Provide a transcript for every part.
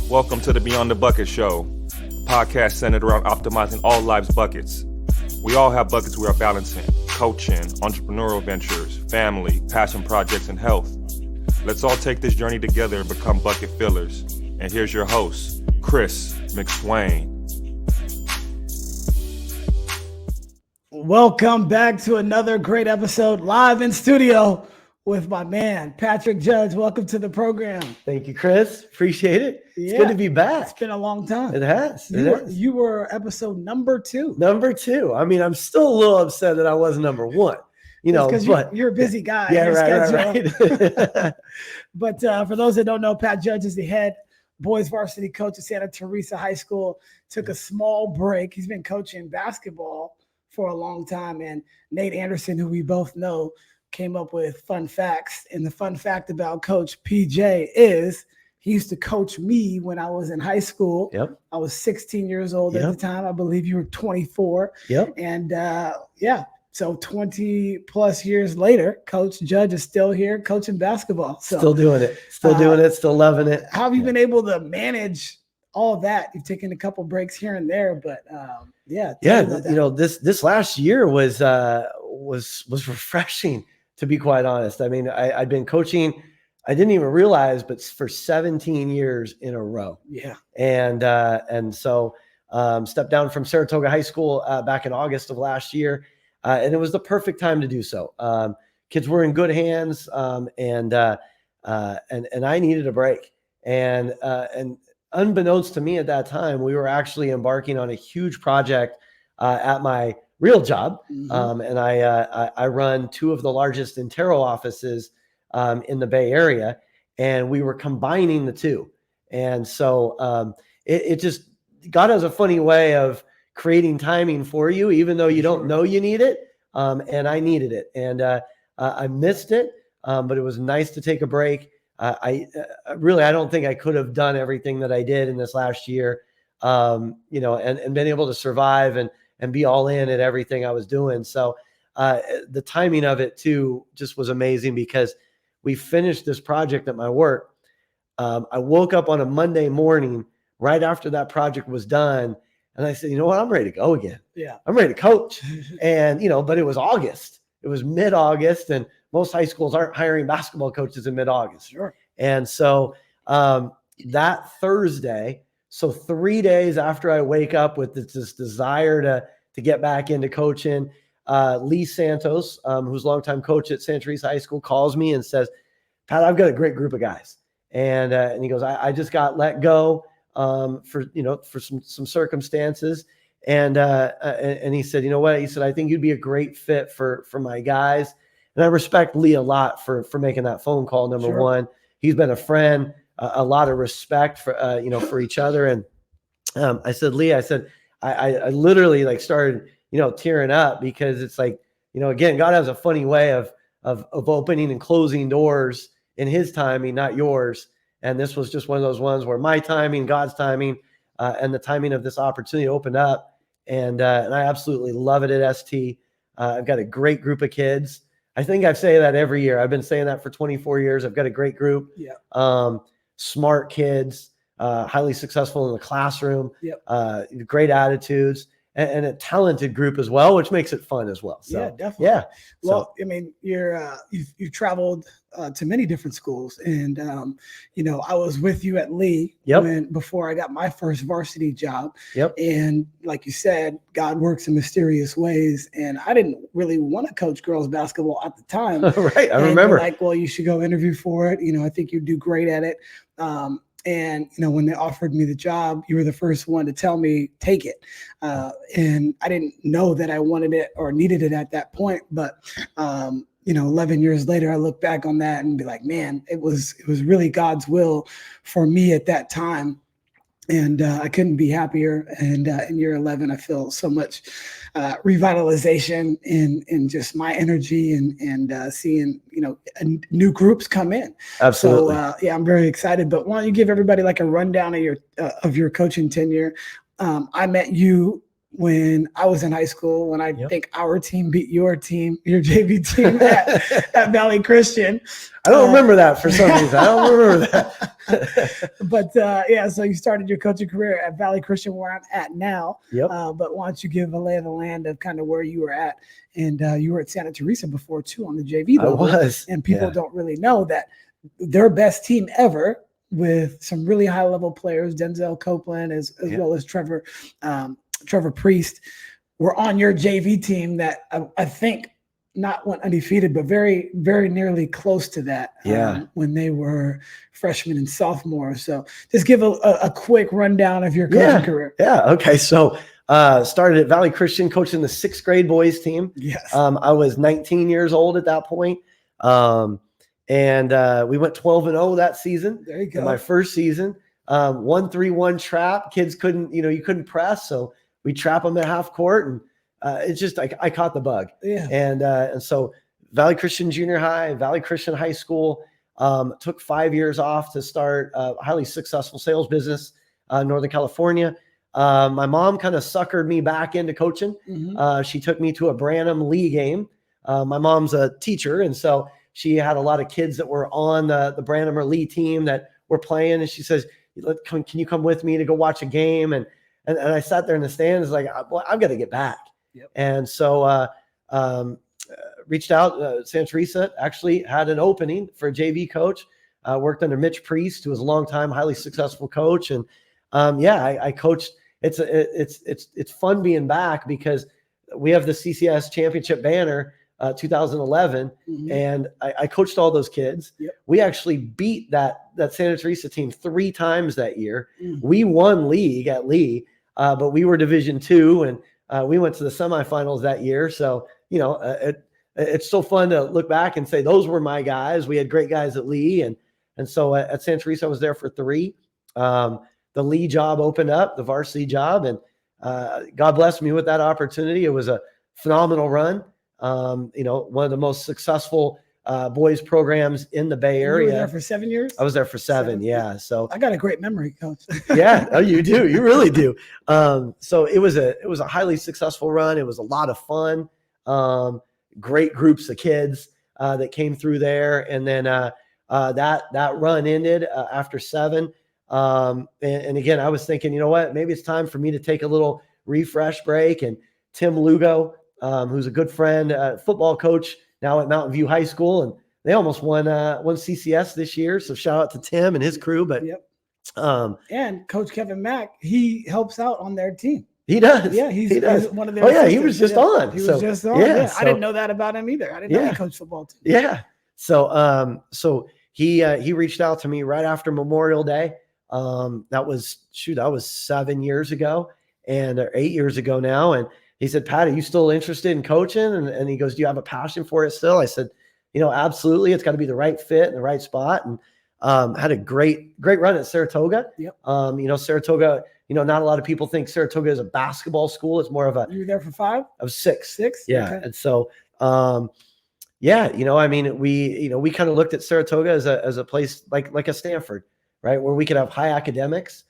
Welcome to the Beyond the Bucket Show, a podcast centered around optimizing all life's buckets. We all have buckets we are balancing: coaching, entrepreneurial ventures, family, passion projects, and health. Let's all take this journey together and become bucket fillers. And here's your host, Chris McSwain. Welcome back to another great episode live in studio with my man, Patrick Judge. Welcome to the program. Thank you, Chris. Appreciate it. It's good to be back. It's been a long time. It has. You were episode number 2. Number 2. I mean, I'm still a little upset that I was number 1. Because you're a busy guy. Yeah, right. But for those that don't know, Pat Judge is the head boys varsity coach at Santa Teresa High School. Took a small break. He's been coaching basketball for a long time. And Nate Anderson, who we both know, came up with fun facts. And the fun fact about Coach PJ is he used to coach me when I was in high school. Yep. I was 16 years old at the time. I believe you were 24. Yep. And so 20 plus years later, Coach Judge is still here coaching basketball. So, still doing it. Still loving it. How have you been able to manage all that? You've taken a couple breaks here and there, but this last year was refreshing, to be quite honest. I mean, I'd been coaching, I didn't even realize, but for 17 years in a row. Yeah. And so stepped down from Saratoga High School back in August of last year. And it was the perfect time to do so. Kids were in good hands, and I needed a break. And unbeknownst to me at that time, we were actually embarking on a huge project at my real job. Mm-hmm. And I run 2 of the largest Intero offices in the Bay Area, and we were combining the 2. And so it just, God has a funny way of creating timing for you, even though you don't know you need it. And I needed it. And I missed it, but it was nice to take a break. I don't think I could have done everything that I did in this last year, and been able to survive and be all in at everything I was doing. So the timing of it too just was amazing, because we finished this project at my work. I woke up on a Monday morning right after that project was done, and I said, you know what, I'm ready to go again. Yeah, I'm ready to coach. And, but it was August. It was mid-August, and most high schools aren't hiring basketball coaches in mid-August. Sure. And so that Thursday, so 3 days after I wake up with this desire to get back into coaching, Leigh Santos, who's a longtime coach at Santa Teresa High School, calls me and says, Pat, I've got a great group of guys. And he goes, I just got let go for some circumstances. And he said, you know what? He said, I think you'd be a great fit for my guys. And I respect Leigh a lot for making that phone call. Number Sure. one, he's been a friend, a lot of respect for each other. And I said, Leigh, I literally started, tearing up, because it's again, God has a funny way of opening and closing doors in his timing, not yours. And this was just one of those ones where my timing, God's timing, and the timing of this opportunity opened up. And I absolutely love it at ST. I've got a great group of kids. I think I say that every year. I've been saying that for 24 years. I've got a great group. Yeah. Smart kids, highly successful in the classroom, Yep. Great attitudes, and a talented group as well, which makes it fun as well. So, yeah, definitely. Yeah. Well, I mean, you've traveled to many different schools, and I was with you at Leigh before I got my first varsity job. Yep. And like you said, God works in mysterious ways, and I didn't really want to coach girls basketball at the time. Right, I remember. Well, you should go interview for it. I think you'd do great at it. And, when they offered me the job, you were the first one to tell me, take it. And I didn't know that I wanted it or needed it at that point. But, 11 years later, I look back on that and be like, man, it was really God's will for me at that time. And I couldn't be happier. And in year 11, I feel so much revitalization in just my energy and seeing, new groups come in. Absolutely. So, I'm very excited. But why don't you give everybody a rundown of your coaching tenure? I met you when I was in high school, when I Yep. think our team beat your team, your JV team at Valley Christian. I don't remember that for some reason. I don't remember that. But yeah, so you started your coaching career at Valley Christian, where I'm at now. Yep. But why don't you give a lay of the land of kind of where you were at? And you were at Santa Teresa before too on the JV level. I was. And people Yeah. don't really know that their best team ever, with some really high level players, Denzel Copeland as Yeah. well as Trevor Priest, were on your JV team that I think not went undefeated, but very, very nearly close to that. Yeah. When they were freshmen and sophomores. So just give a quick rundown of your coaching career. Yeah. Okay. So started at Valley Christian, coaching the 6th grade boys team. Yes. I was 19 years old at that point. And we went 12-0 that season. There you go. In my first season. 1-3-1 trap. Kids couldn't, you couldn't press. So we trap them at half court, and it's just I caught the bug. Yeah. And so Valley Christian Junior High, Valley Christian High School, took 5 years off to start a highly successful sales business in Northern California. My mom kind of suckered me back into coaching. Mhm. She took me to a Branham Leigh game. My mom's a teacher, and so she had a lot of kids that were on the Branham or Leigh team that were playing, and she says, can you come with me to go watch a game? And I sat there in the stands like, well, I've got to get back. Yep. And so reached out. Santa Teresa actually had an opening for a JV coach. Worked under Mitch Priest, who was a longtime, highly successful coach. And I coached. It's fun being back because we have the CCS championship banner, 2011, Mhm. and I coached all those kids. Yep. We actually beat that Santa Teresa team 3 times that year. Mhm. We won league at Leigh, but we were Division II, and we went to the semifinals that year. So it's so fun to look back and say those were my guys. We had great guys at Leigh, and so at Santa Teresa I was there for 3. The Leigh job opened up, the varsity job, and God blessed me with that opportunity. It was a phenomenal run. One of the most successful boys programs in the Bay Area. You were there for 7 years? I was there for 7. Yeah. So I got a great memory, Coach. yeah. Oh, you do. You really do. So it was a highly successful run. It was a lot of fun. Great groups of kids that came through there. And then that run ended after 7. And again, I was thinking, you know what, maybe it's time for me to take a little refresh break. And Tim Lugo, who's a good friend, football coach now at Mountain View High School, and they almost won CCS this year. So shout out to Tim and his crew. But Yep. And Coach Kevin Mack, he helps out on their team. He does. Yeah, he's one of their. Oh yeah, he was just on. He was just on. Yeah, I didn't know that about him either. I didn't know he coached football too. Yeah. So he reached out to me right after Memorial Day. That was 7 years ago, or 8 years ago now. And he said, Pat, are you still interested in coaching? And he goes, do you have a passion for it still? I said, absolutely. It's got to be the right fit and the right spot. And had a great run at Saratoga. Yep. Saratoga, not a lot of people think Saratoga is a basketball school. It's more of a. You were there for 5? I was 6. 6? Yeah. Okay. And so, we kind of looked at Saratoga as a place like a Stanford, right? Where we could have high academics.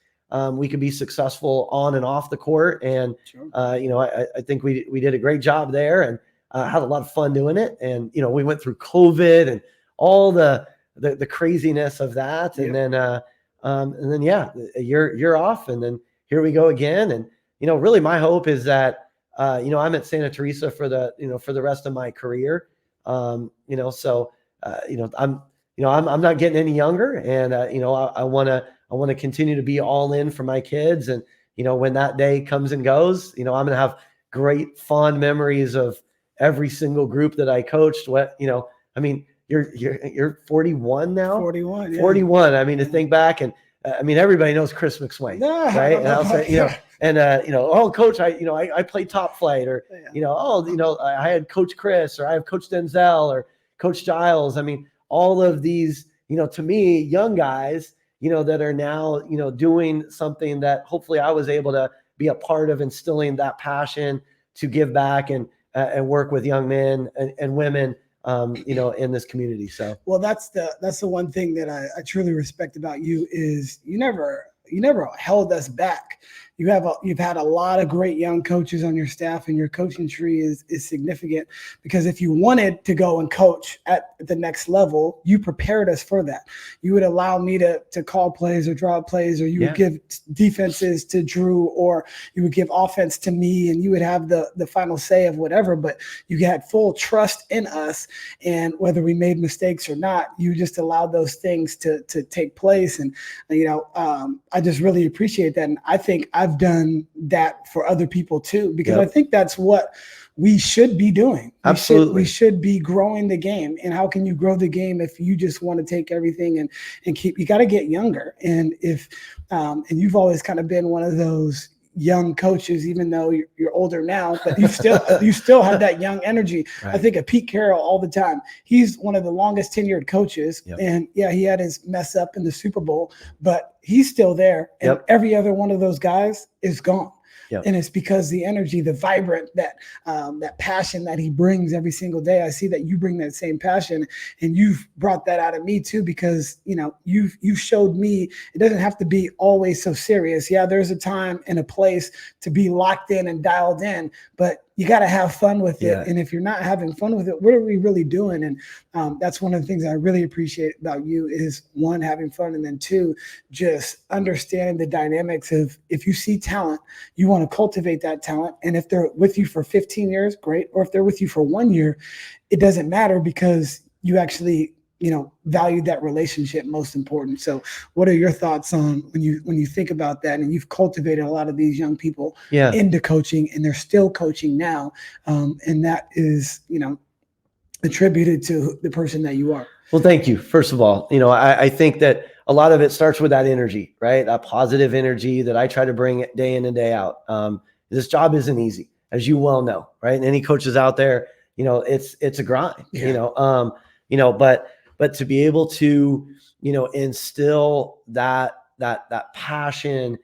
We could be successful on and off the court. And, Sure. I think we did a great job there, and had a lot of fun doing it. And, we went through COVID and all the craziness of that. And Yep. then, a year off, and then here we go again. And, really my hope is that, I'm at Santa Teresa for the rest of my career. I'm not getting any younger, and, I want to continue to be all in for my kids. And, when that day comes and goes, I'm going to have great fond memories of every single group that I coached. You're 41 now. 41. Yeah. 41. To think back, and everybody knows Chris McSwain, Yeah, right? And I'll say, oh, coach, I played top flight, or, Yeah. I had Coach Chris, or I have Coach Denzel, or Coach Giles. All of these, to me, young guys, that are now, doing something that hopefully I was able to be a part of, instilling that passion to give back and work with young men and women, in this community. So, well, that's the one thing that I truly respect about you is you never held us back. you've had a lot of great young coaches on your staff, and your coaching tree is significant, because if you wanted to go and coach at the next level, you prepared us for that. You would allow me to call plays or draw plays, or you would give defenses to Drew, or you would give offense to me, and you would have the final say of whatever, but you had full trust in us. And whether we made mistakes or not, you just allowed those things to take place. And, I just really appreciate that. And I think I've done that for other people too, because I think that's what we should be doing. We should be growing the game. And how can you grow the game if you just want to take everything and keep, you got to get younger. And if, and you've always kind of been one of those young coaches, even though you're older now, but you still have that young energy. Right. I think of Pete Carroll all the time. He's one of the longest tenured coaches. And he had his mess up in the Super Bowl, but he's still there. And every other one of those guys is gone. And it's because the energy, the vibrant, that passion that he brings every single day. I see that you bring that same passion, and you've brought that out of me too, because you showed me it doesn't have to be always so serious. Yeah, there's a time and a place to be locked in and dialed in, but you got to have fun with it. And if you're not having fun with it, what are we really doing? And that's one of the things I really appreciate about you is, one, having fun, and then two, just understanding the dynamics of, if you see talent, you want to cultivate that talent. And if they're with you for 15 years, great. Or if they're with you for 1 year, it doesn't matter, because you actually value that relationship most important. So what are your thoughts on when you think about that, and you've cultivated a lot of these young people into coaching, and they're still coaching now, and that is attributed to the person that you are? Well, thank you. First of all, I think that a lot of it starts with that energy, right? That positive energy that I try to bring day in and day out. This job isn't easy, as you well know, right? And any coaches out there, it's a grind, but to be able to, instill that passion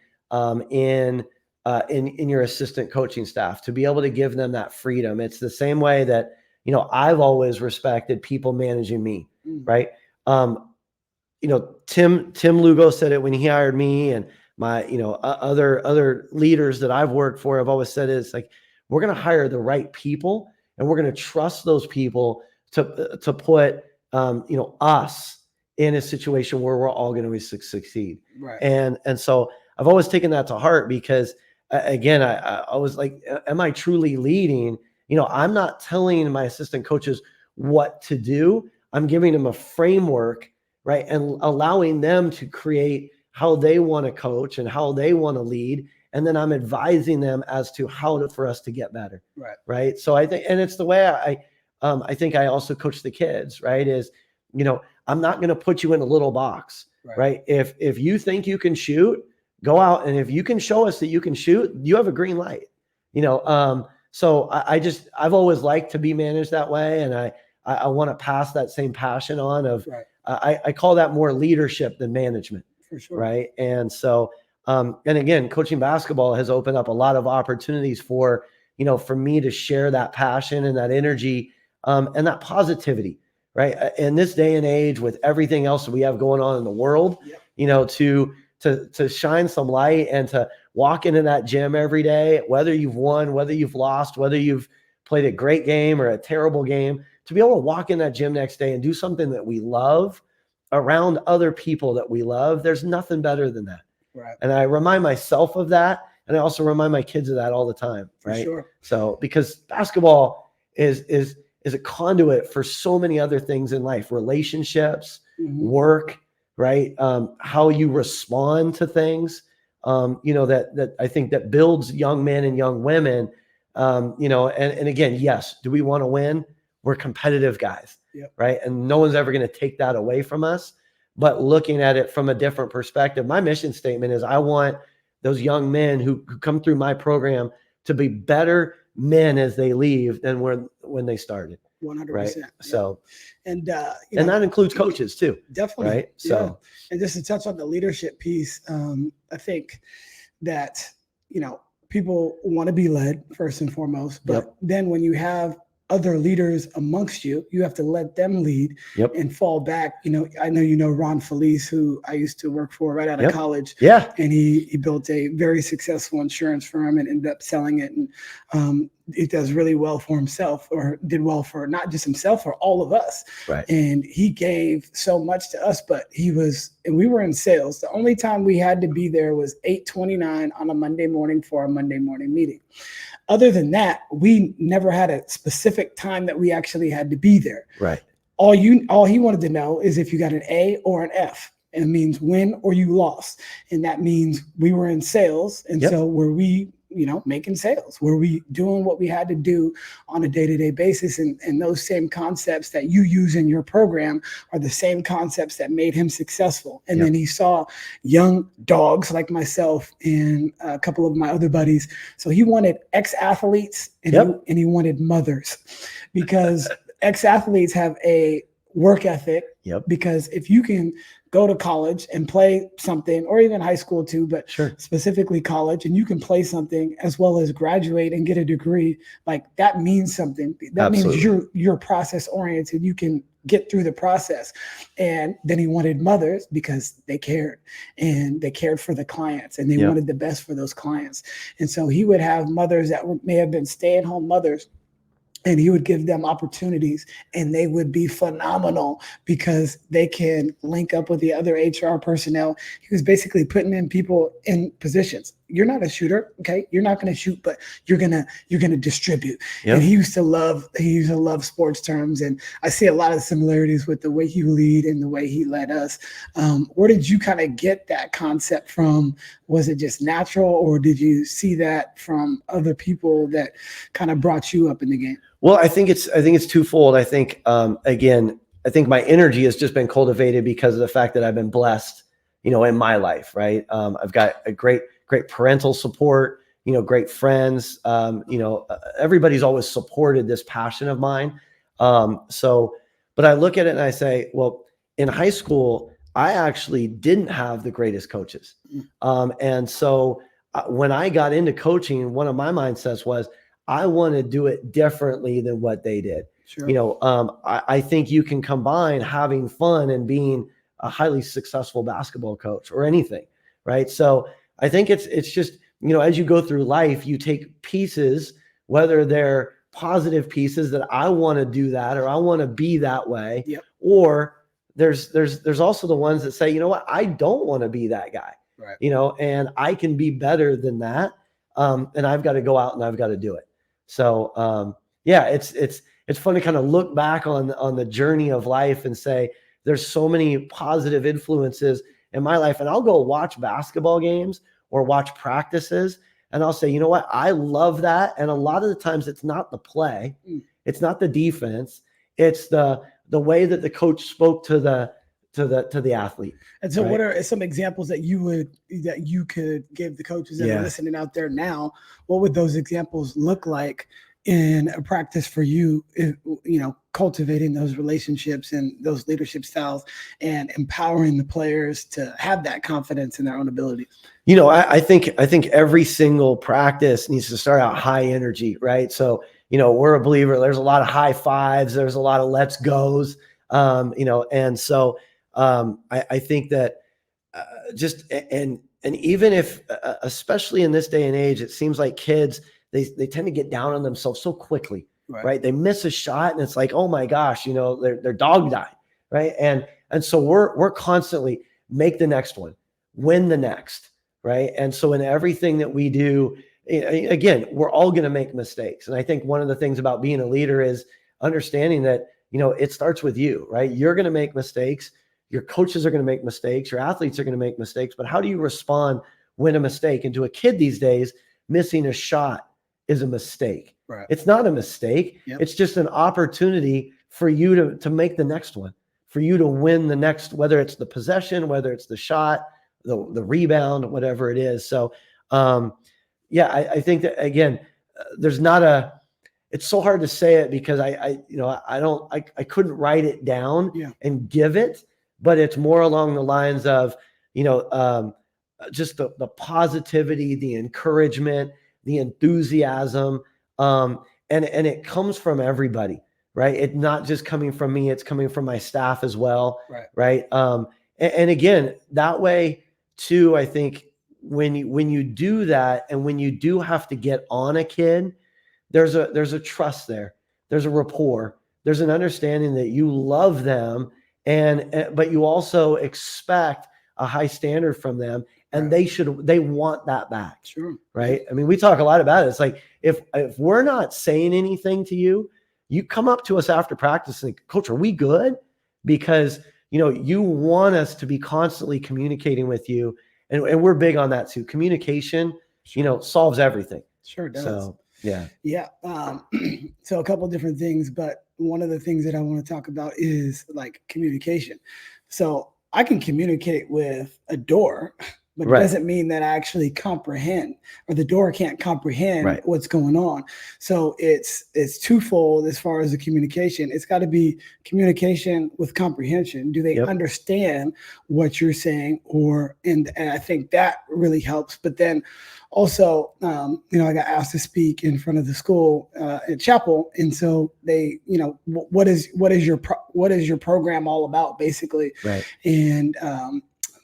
in your assistant coaching staff, to be able to give them that freedom. It's the same way that, I've always respected people managing me, right? Tim Lugo said it when he hired me, and my, other leaders that I've worked for have always said it's like, we're going to hire the right people, and we're going to trust those people to put, us in a situation where we're all going to succeed. Right. And so I've always taken that to heart, because again, I was like, am I truly leading? I'm not telling my assistant coaches what to do. I'm giving them a framework, right? And allowing them to create how they want to coach and how they want to lead. And then I'm advising them as to for us to get better. Right. Right. So I think, and it's the way I think I also coach the kids, right? Is, I'm not going to put you in a little box, right? If you think you can shoot, go out. And if you can show us that you can shoot, you have a green light, so I've always liked to be managed that way. And I want to pass that same passion on of, I call that more leadership than management. For sure. Right. And so, and again, coaching basketball has opened up a lot of opportunities for me to share that passion and that energy, and that positivity, right? In this day and age, with everything else that we have going on in the world, to shine some light and to walk into that gym every day, whether you've won, whether you've lost, whether you've played a great game or a terrible game, to be able to walk in that gym next day and do something that we love around other people that we love. There's nothing better than that. Right. And I remind myself of that. And I also remind my kids of that all the time. Right. For sure. So, because basketball is a conduit for so many other things in life, relationships, work, right? How you respond to things, that I think that builds young men and young women, and again, yes, do we want to win? We're competitive guys, right? And no one's ever going to take that away from us, but looking at it from a different perspective, my mission statement is I want those young men who come through my program to be better men as they leave than when they started. 100%. Right. Yeah. So, and that includes coaches too. Definitely. Right. So, and just to touch on the leadership piece, I think that, people want to be led first and foremost, but then when you have other leaders amongst you. You have to let them lead Yep. and fall back. I know Ron Felice, who I used to work for right out of Yep. college. Yeah. And he built a very successful insurance firm and ended up selling it. And it does really well for himself, or did well for not just himself, for all of us. Right. And he gave so much to us, but we were in sales. The only time we had to be there was 8:29 on a Monday morning for a Monday morning meeting. Other than that, we never had a specific time that we actually had to be there. Right. All he wanted to know is if you got an A or an F. And it means win or you lost. And that means we were in sales. And so were we, making sales? Were we doing what we had to do on a day-to-day basis? And those same concepts that you use in your program are the same concepts that made him successful. And then he saw young dogs like myself and a couple of my other buddies. So he wanted ex-athletes and he wanted mothers, because ex-athletes have a work ethic. Because if you can go to college and play something, or even high school too, but specifically college, and you can play something as well as graduate and get a degree, like that means something. That means you're process oriented. You can get through the process. And then he wanted mothers because they cared, and they cared for the clients, and they wanted the best for those clients. And so he would have mothers that may have been stay-at-home mothers, and he would give them opportunities, and they would be phenomenal because they can link up with the other HR personnel. He was basically putting in people in positions. You're not a shooter, okay? You're not going to shoot, but you're gonna distribute. And he used to love sports terms, and I see a lot of similarities with the way he lead and the way he led us. Where did you kind of get that concept from? Was it just natural, or did you see that from other people that kind of brought you up in the game? Well, I think it's twofold. I think I think my energy has just been cultivated because of the fact that I've been blessed, in my life, right? I've got a great parental support, great friends. Everybody's always supported this passion of mine. But I look at it and I say, well, in high school, I actually didn't have the greatest coaches. And so when I got into coaching, one of my mindsets was, I want to do it differently than what they did. I think you can combine having fun and being a highly successful basketball coach or anything, right? So I think it's just, as you go through life, you take pieces, whether they're positive pieces that I want to do that, or I want to be that way, or there's also the ones that say, I don't want to be that guy, and I can be better than that. And I've got to go out and I've got to do it. So, it's fun to kind of look back on the journey of life and say, there's so many positive influences in my life. And I'll go watch basketball games or watch practices, and I'll say, I love that. And a lot of the times it's not the play. It's not the defense. It's the way that the coach spoke to the athlete. And so what are some examples that you could give the coaches that are listening out there now? What would those examples look like in a practice for you, cultivating those relationships and those leadership styles and empowering the players to have that confidence in their own abilities? I think every single practice needs to start out high energy, right? So, we're a believer. There's a lot of high fives. There's a lot of let's goes, and so I think that and even if, especially in this day and age, it seems like kids, they tend to get down on themselves so quickly, right? They miss a shot and it's like, oh my gosh, their dog died, right? And so we're constantly make the next one, win the next, right? And so in everything that we do, again, we're all going to make mistakes. And I think one of the things about being a leader is understanding that, it starts with you, right? You're going to make mistakes. Your coaches are going to make mistakes. Your athletes are going to make mistakes. But how do you respond when a mistake? And to a kid these days, missing a shot is a mistake. Right. It's not a mistake. It's just an opportunity for you to make the next one, for you to win the next, whether it's the possession, whether it's the shot, the rebound, whatever it is. So, I think that, again, it's so hard to say it because I couldn't write it down and give it, but it's more along the lines of, just the positivity, the encouragement, the enthusiasm, and it comes from everybody, right? It's not just coming from me, it's coming from my staff as well. Right. And again, that way too, I think when you do that, and when you do have to get on a kid, there's a trust there. There's a rapport. There's an understanding that you love them, but you also expect a high standard from them, and they want that back. Sure. Right. I mean, we talk a lot about it. It's like, if we're not saying anything to you, you come up to us after practice and, Coach, are we good? Because, you want us to be constantly communicating with you. And we're big on that too. Communication, solves everything. Sure does. So, yeah. Yeah. So a couple of different things, but one of the things that I want to talk about is like communication. So I can communicate with a door, but it doesn't mean that I actually comprehend, or the door can't comprehend what's going on. So it's twofold as far as the communication. It's got to be communication with comprehension. Do they understand what you're saying? And I think that really helps. But then also, I got asked to speak in front of the school at chapel, and so they, what is your program all about, basically? Right. And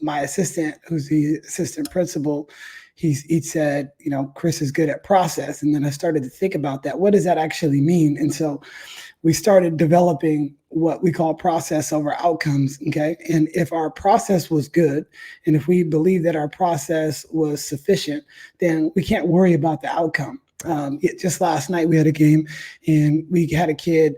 my assistant, who's the assistant principal, he said, Chris is good at process. And then I started to think about that. What does that actually mean? And so we started developing what we call process over outcomes. Okay. And if our process was good, and if we believe that our process was sufficient, then we can't worry about the outcome. Just last night we had a game, and we had a kid,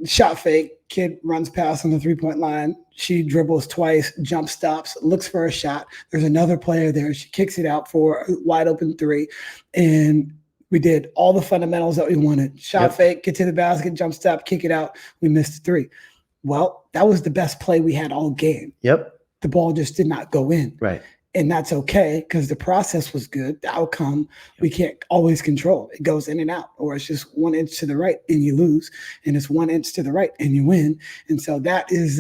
shot fake, kid runs past on the 3-point line. She dribbles twice, jump stops, looks for a shot. There's another player there. She kicks it out for a wide open 3. And we did all the fundamentals that we wanted. Shot fake, get to the basket, jump stop, kick it out. We missed 3. Well, that was the best play we had all game. Yep. The ball just did not go in. Right. And that's okay, because the process was good. The outcome, we can't always control. It goes in and out, or it's just 1 inch to the right and you lose, and it's 1 inch to the right and you win. And so that is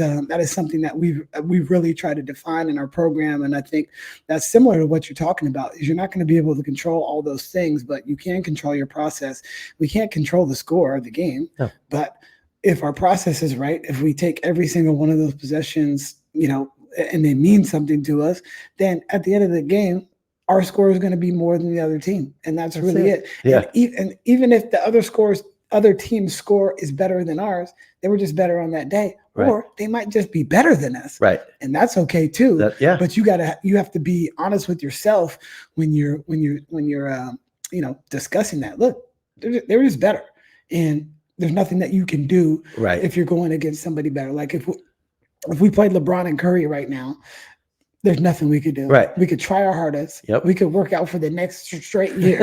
something that we've really tried to define in our program. And I think that's similar to what you're talking about. Is you're not going to be able to control all those things, but you can control your process. We can't control the score of the game, but if our process is right, if we take every single one of those possessions, and they mean something to us, then at the end of the game, our score is going to be more than the other team. And that's really it. Yeah. And even if the other team's score is better than ours, they were just better on that day, or they might just be better than us. Right. And that's okay too. But you have to be honest with yourself when you're discussing that. Look, they're just better. And there's nothing that you can do if you're going against somebody better. Like if we played LeBron and Curry right now, there's nothing we could do. Right. We could try our hardest. Yep. We could work out for the next straight year,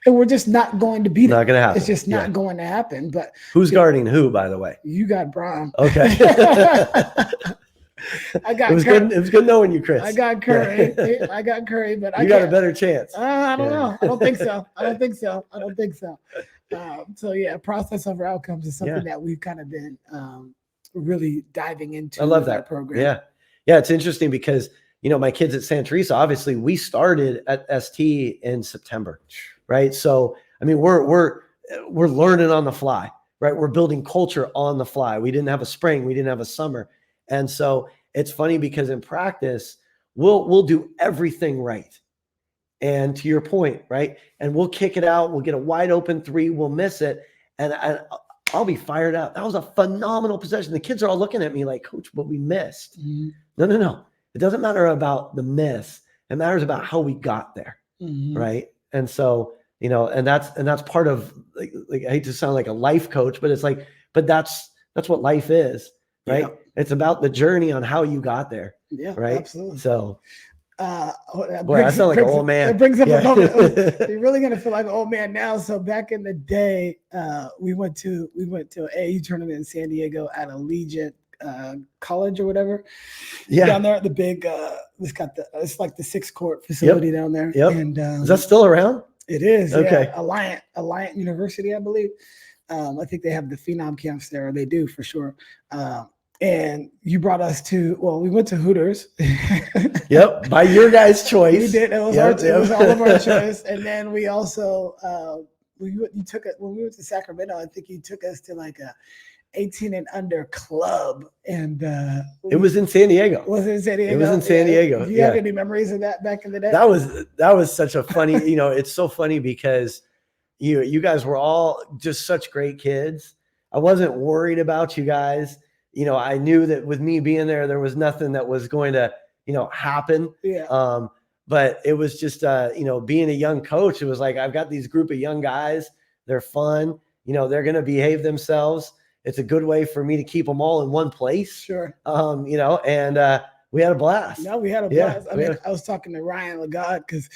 and we're just not going to beat it. Not going to happen. It's just not going to happen. But who's guarding who, by the way? You got Bron. Okay. I got. It was good knowing you, Chris. I got Curry. I got Curry, but you got a better chance. I don't know. I don't think so. So yeah, process over outcomes is something that we've kind of been really diving into. I love that program. Yeah. It's interesting because, my kids at Santa Teresa, obviously we started at ST in September, right? So, I mean, we're learning on the fly, right? We're building culture on the fly. We didn't have a spring, we didn't have a summer. And so it's funny because in practice, we'll do everything right. And to your point, right? And we'll kick it out. We'll get a wide open 3. We'll miss it. And I'll be fired up. That was a phenomenal possession. The kids are all looking at me like, Coach, but we missed. Mm-hmm. No. It doesn't matter about the miss. It matters about how we got there, right? And so, and that's part of like I hate to sound like a life coach, but it's like, but that's what life is, right? Yeah. It's about the journey on how you got there. Yeah, right. Absolutely. So. Boy, I sound like an old man. It brings up a moment. You're really gonna feel like an old man now. So back in the day, we went to an AAU tournament in San Diego at Allegiant College or whatever. Yeah, down there at the big. It's like the 6-court facility down there. Yep. And is that still around? It is. Okay. Yeah. Alliant University, I believe. I think they have the Phenom camps there. They do for sure. And you brought us we went to Hooters. Yep, by your guys' choice. We did. It was all of our choice. And then we also you took it when we went to Sacramento. I think you took us to like a 18 and under club, and it was in San Diego. Was it in San Diego? It was in San Diego. Do you have any memories of that back in the day? That was such a funny, it's so funny because you guys were all just such great kids. I wasn't worried about you guys. I knew that with me being there was nothing that was going to, happen. Yeah. But it was just, being a young coach, it was like, I've got these group of young guys. They're fun. They're going to behave themselves. It's a good way for me to keep them all in one place. Sure. And we had a blast. No, we had a blast. I was talking to Ryan Lagarde because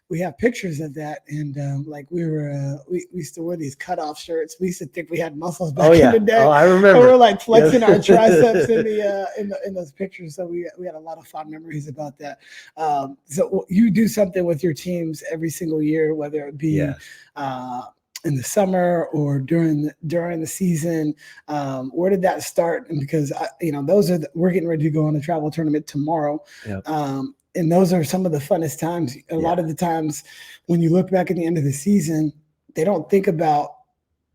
we have pictures of that, and we used to wear these cutoff shirts. We used to think we had muscles back in the day. Oh, I remember. And we were like flexing our triceps in those pictures. So we had a lot of fond memories about that. So you do something with your teams every single year, whether it be in the summer or during the season. Where did that start? And because we're getting ready to go on a travel tournament tomorrow. Yep. And those are some of the funnest times. A lot of the times when you look back at the end of the season, they don't think about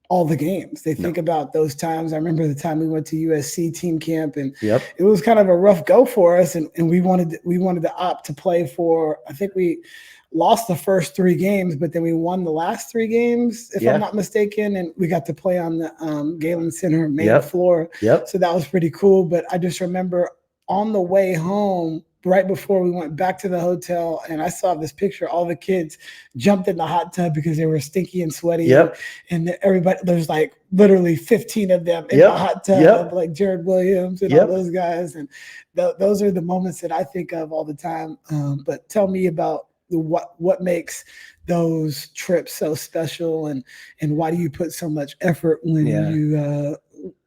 all the games. They think about those times. I remember the time we went to USC team camp, and it was kind of a rough go for us. And we wanted to opt to play for, I think we lost the first 3 games, but then we won the last 3 games, if I'm not mistaken. And we got to play on the Galen Center main floor. Yep. So that was pretty cool. But I just remember on the way home, right before we went back to the hotel, and I saw this picture, all the kids jumped in the hot tub because they were stinky and sweaty. Yep. And everybody, there's like literally 15 of them in the hot tub, like Jared Williams and all those guys. And those are the moments that I think of all the time. But tell me about what makes those trips so special, and why do you put so much effort when you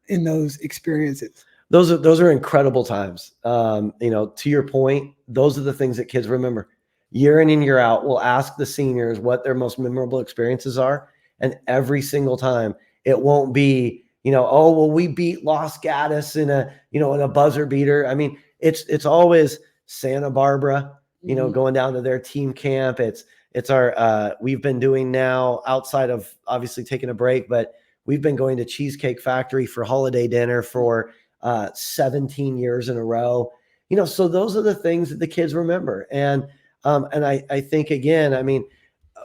in those experiences? Those are incredible times. To your point, those are the things that kids remember. Year in and year out, we'll ask the seniors what their most memorable experiences are. And every single time it won't be, we beat Los Gatos in a buzzer beater. I mean, it's always Santa Barbara, going down to their team camp. It's our, we've been doing now outside of obviously taking a break, but we've been going to Cheesecake Factory for holiday dinner for 17 years in a row, so those are the things that the kids remember. And I think, again, I mean,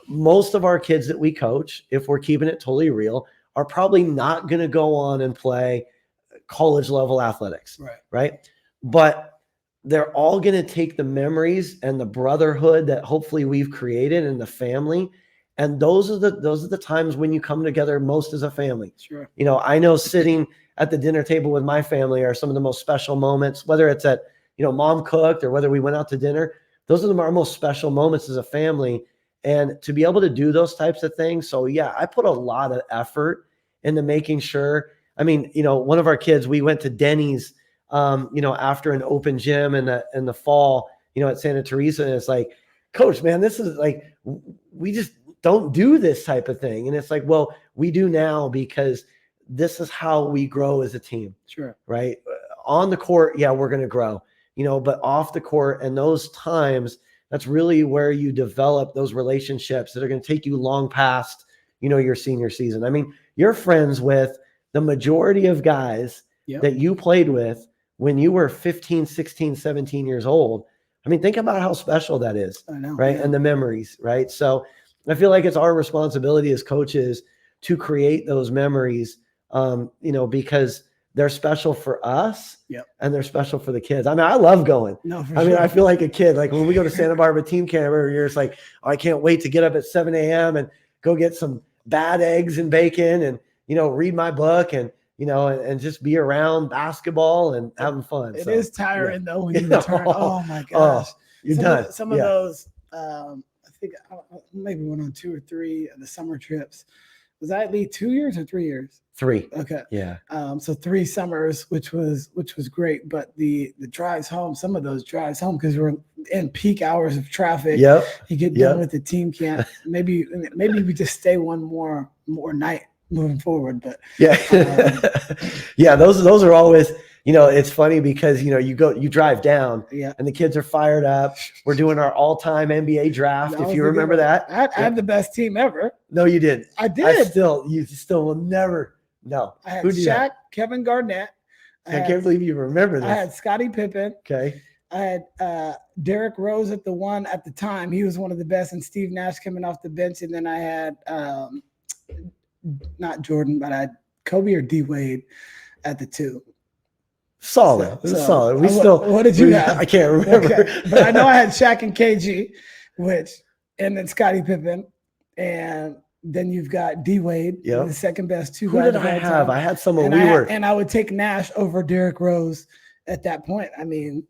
most of our kids that we coach, if we're keeping it totally real, are probably not going to go on and play college level athletics. Right. But they're all going to take the memories and the brotherhood that hopefully we've created in the family. And those are the times when you come together most as a family. Sure. I know sitting at the dinner table with my family are some of the most special moments, whether it's at, mom cooked or whether we went out to dinner. Those are our most special moments as a family. And to be able to do those types of things. So I put a lot of effort into making sure. I mean, one of our kids, we went to Denny's, after an open gym in the fall, at Santa Teresa. And it's like, Coach, man, this is like, we just don't do this type of thing. And it's like, well, we do now because this is how we grow as a team. Sure. Right. On the court, we're going to grow, but off the court and those times, that's really where you develop those relationships that are going to take you long past, your senior season. I mean, you're friends with the majority of guys that you played with when you were 15, 16, 17 years old. I mean, think about how special that is. I know, right. And the memories. Right. So I feel like it's our responsibility as coaches to create those memories, because they're special for us and they're special for the kids. I mean, I love going. No, for I sure. mean, I feel like a kid. Like when we go to Santa Barbara team camp every year, it's like, I can't wait to get up at 7 a.m. and go get some bad eggs and bacon and, read my book and, and just be around basketball and having fun. It is tiring though when you return. Oh my gosh. You're done. Some of those, I think I maybe went on 2 or 3 of the summer trips. Was that Leigh 2 years or 3 years? 3. Okay. Yeah. So 3 summers, which was great. But the drives home, some of those drives home, because we're in peak hours of traffic. Yep. You get done with the team camp. Maybe we just stay one more night moving forward. But those are always, it's funny because, you drive down Yeah. and the kids are fired up. We're doing our all-time NBA draft. If you remember that. I had the best team ever. No, you didn't. I did. You still will never. No. I had Shaq, Kevin Garnett. I can't believe you remember this. I had Scottie Pippen. Okay. I had Derrick Rose at the time. He was one of the best, and Steve Nash coming off the bench. And then I had not Jordan, but I had Kobe or D Wade at the 2. Solid. Solid. What did you have? I can't remember. Okay. But I know I had Shaq and KG, and then Scottie Pippen, and then you've got D Wade, the second best 2 guys. Who did I have? I had someone and I would take Nash over Derrick Rose at that point. I mean,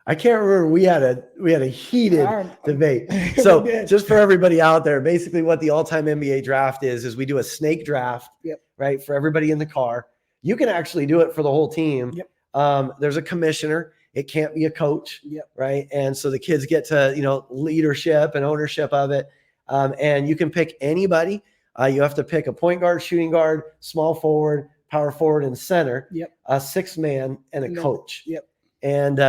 I can't remember. We had a heated debate. So just for everybody out there, basically what the all-time NBA draft is we do a snake draft, right, for everybody in the car. You can actually do it for the whole team. There's a commissioner. It can't be a coach, right? And so the kids get to, leadership and ownership of it. And you can pick anybody. You have to pick a point guard, shooting guard, small forward, power forward, and center. A 6-man and a coach. And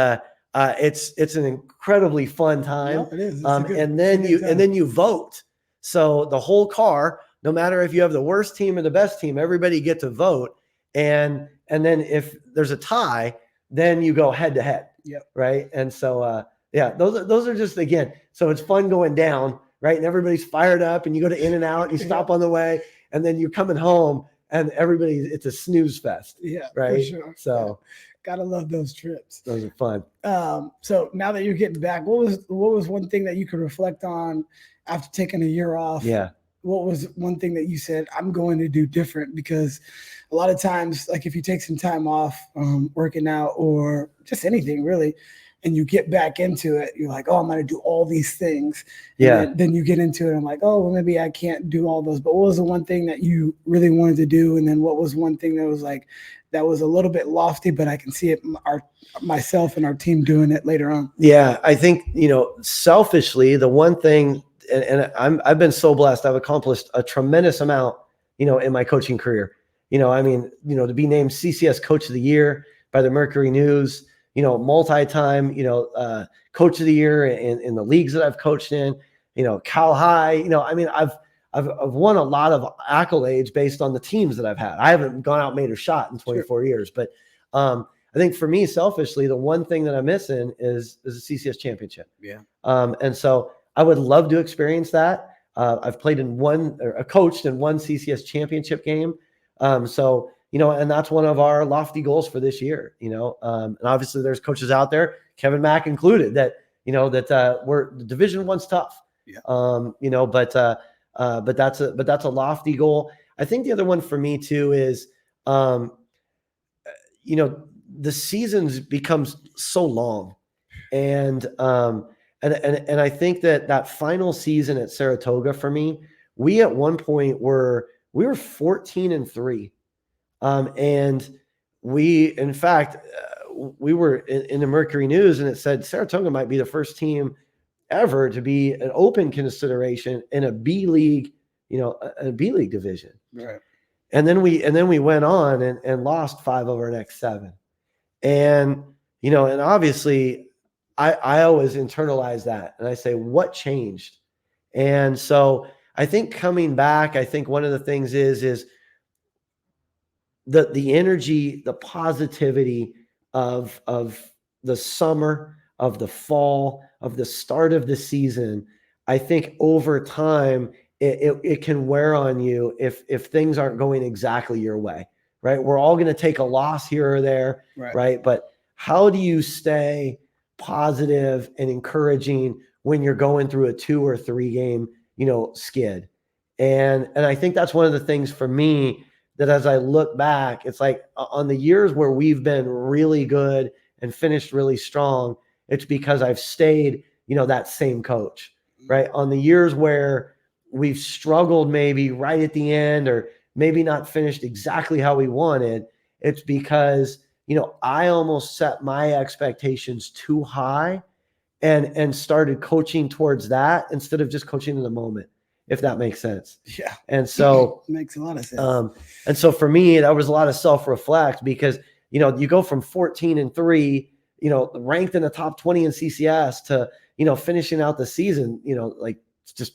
it's an incredibly fun time. It is. And then you vote. So the whole car, no matter if you have the worst team or the best team, everybody get to vote. And then if there's a tie, then you go head to head. Right. And so those are just, again, so it's fun going down, right? And everybody's fired up, and you go to In-N-Out, and you stop on the way, and then you're coming home, and it's a snooze fest. Right. For sure. So gotta love those trips. Those are fun. So now that you're getting back, what was one thing that you could reflect on after taking a year off? What was one thing that you said, I'm going to do different? Because a lot of times, like if you take some time off working out or just anything really, and you get back into it, you're like, oh, I'm going to do all these things. And then you get into it. I'm like, oh, well, maybe I can't do all those. But what was the one thing that you really wanted to do? And then what was one thing that was like, that was a little bit lofty, but I can see it myself and our team doing it later on? Yeah, I think, selfishly, the one thing, and I've been so blessed. I've accomplished a tremendous amount, in my coaching career. To be named CCS Coach of the Year by the Mercury News, multi-time, Coach of the Year in the leagues that I've coached in, Cal High. I've won a lot of accolades based on the teams that I've had. I haven't gone out and made a shot in 24 years, but I think for me, selfishly, the one thing that I'm missing is a CCS championship. And so I would love to experience that. I've played coached in one CCS championship game. And that's one of our lofty goals for this year, and obviously there's coaches out there, Kevin Mack included, that the Division I's tough. But that's a lofty goal. I think the other one for me too is, the seasons becomes so long, and I think that final season at Saratoga for me, we at one point were 14-3. And we, in fact, we were in the Mercury News, and it said Saratoga might be the first team ever to be an open consideration in a B League, a B League division. Right. And then we went on and lost 5 of our next 7. And, and obviously I always internalize that, and I say, what changed? And so I think coming back, I think one of the things is the energy, the positivity of the summer, of the fall, of the start of the season. I think over time it can wear on you if things aren't going exactly your way, right? We're all going to take a loss here or there, right? But how do you stay positive and encouraging when you're going through a 2 or 3 game, skid? And I think that's one of the things for me, that as I look back, it's like on the years where we've been really good and finished really strong, it's because I've stayed, that same coach, right? On the years where we've struggled maybe right at the end, or maybe not finished exactly how we wanted, it's because, I almost set my expectations too high and started coaching towards that instead of just coaching in the moment, if that makes sense. Yeah. And so makes a lot of sense. And so for me, that was a lot of self-reflect, because, you go from 14-3, ranked in the top 20 in CCS to, finishing out the season, like it's just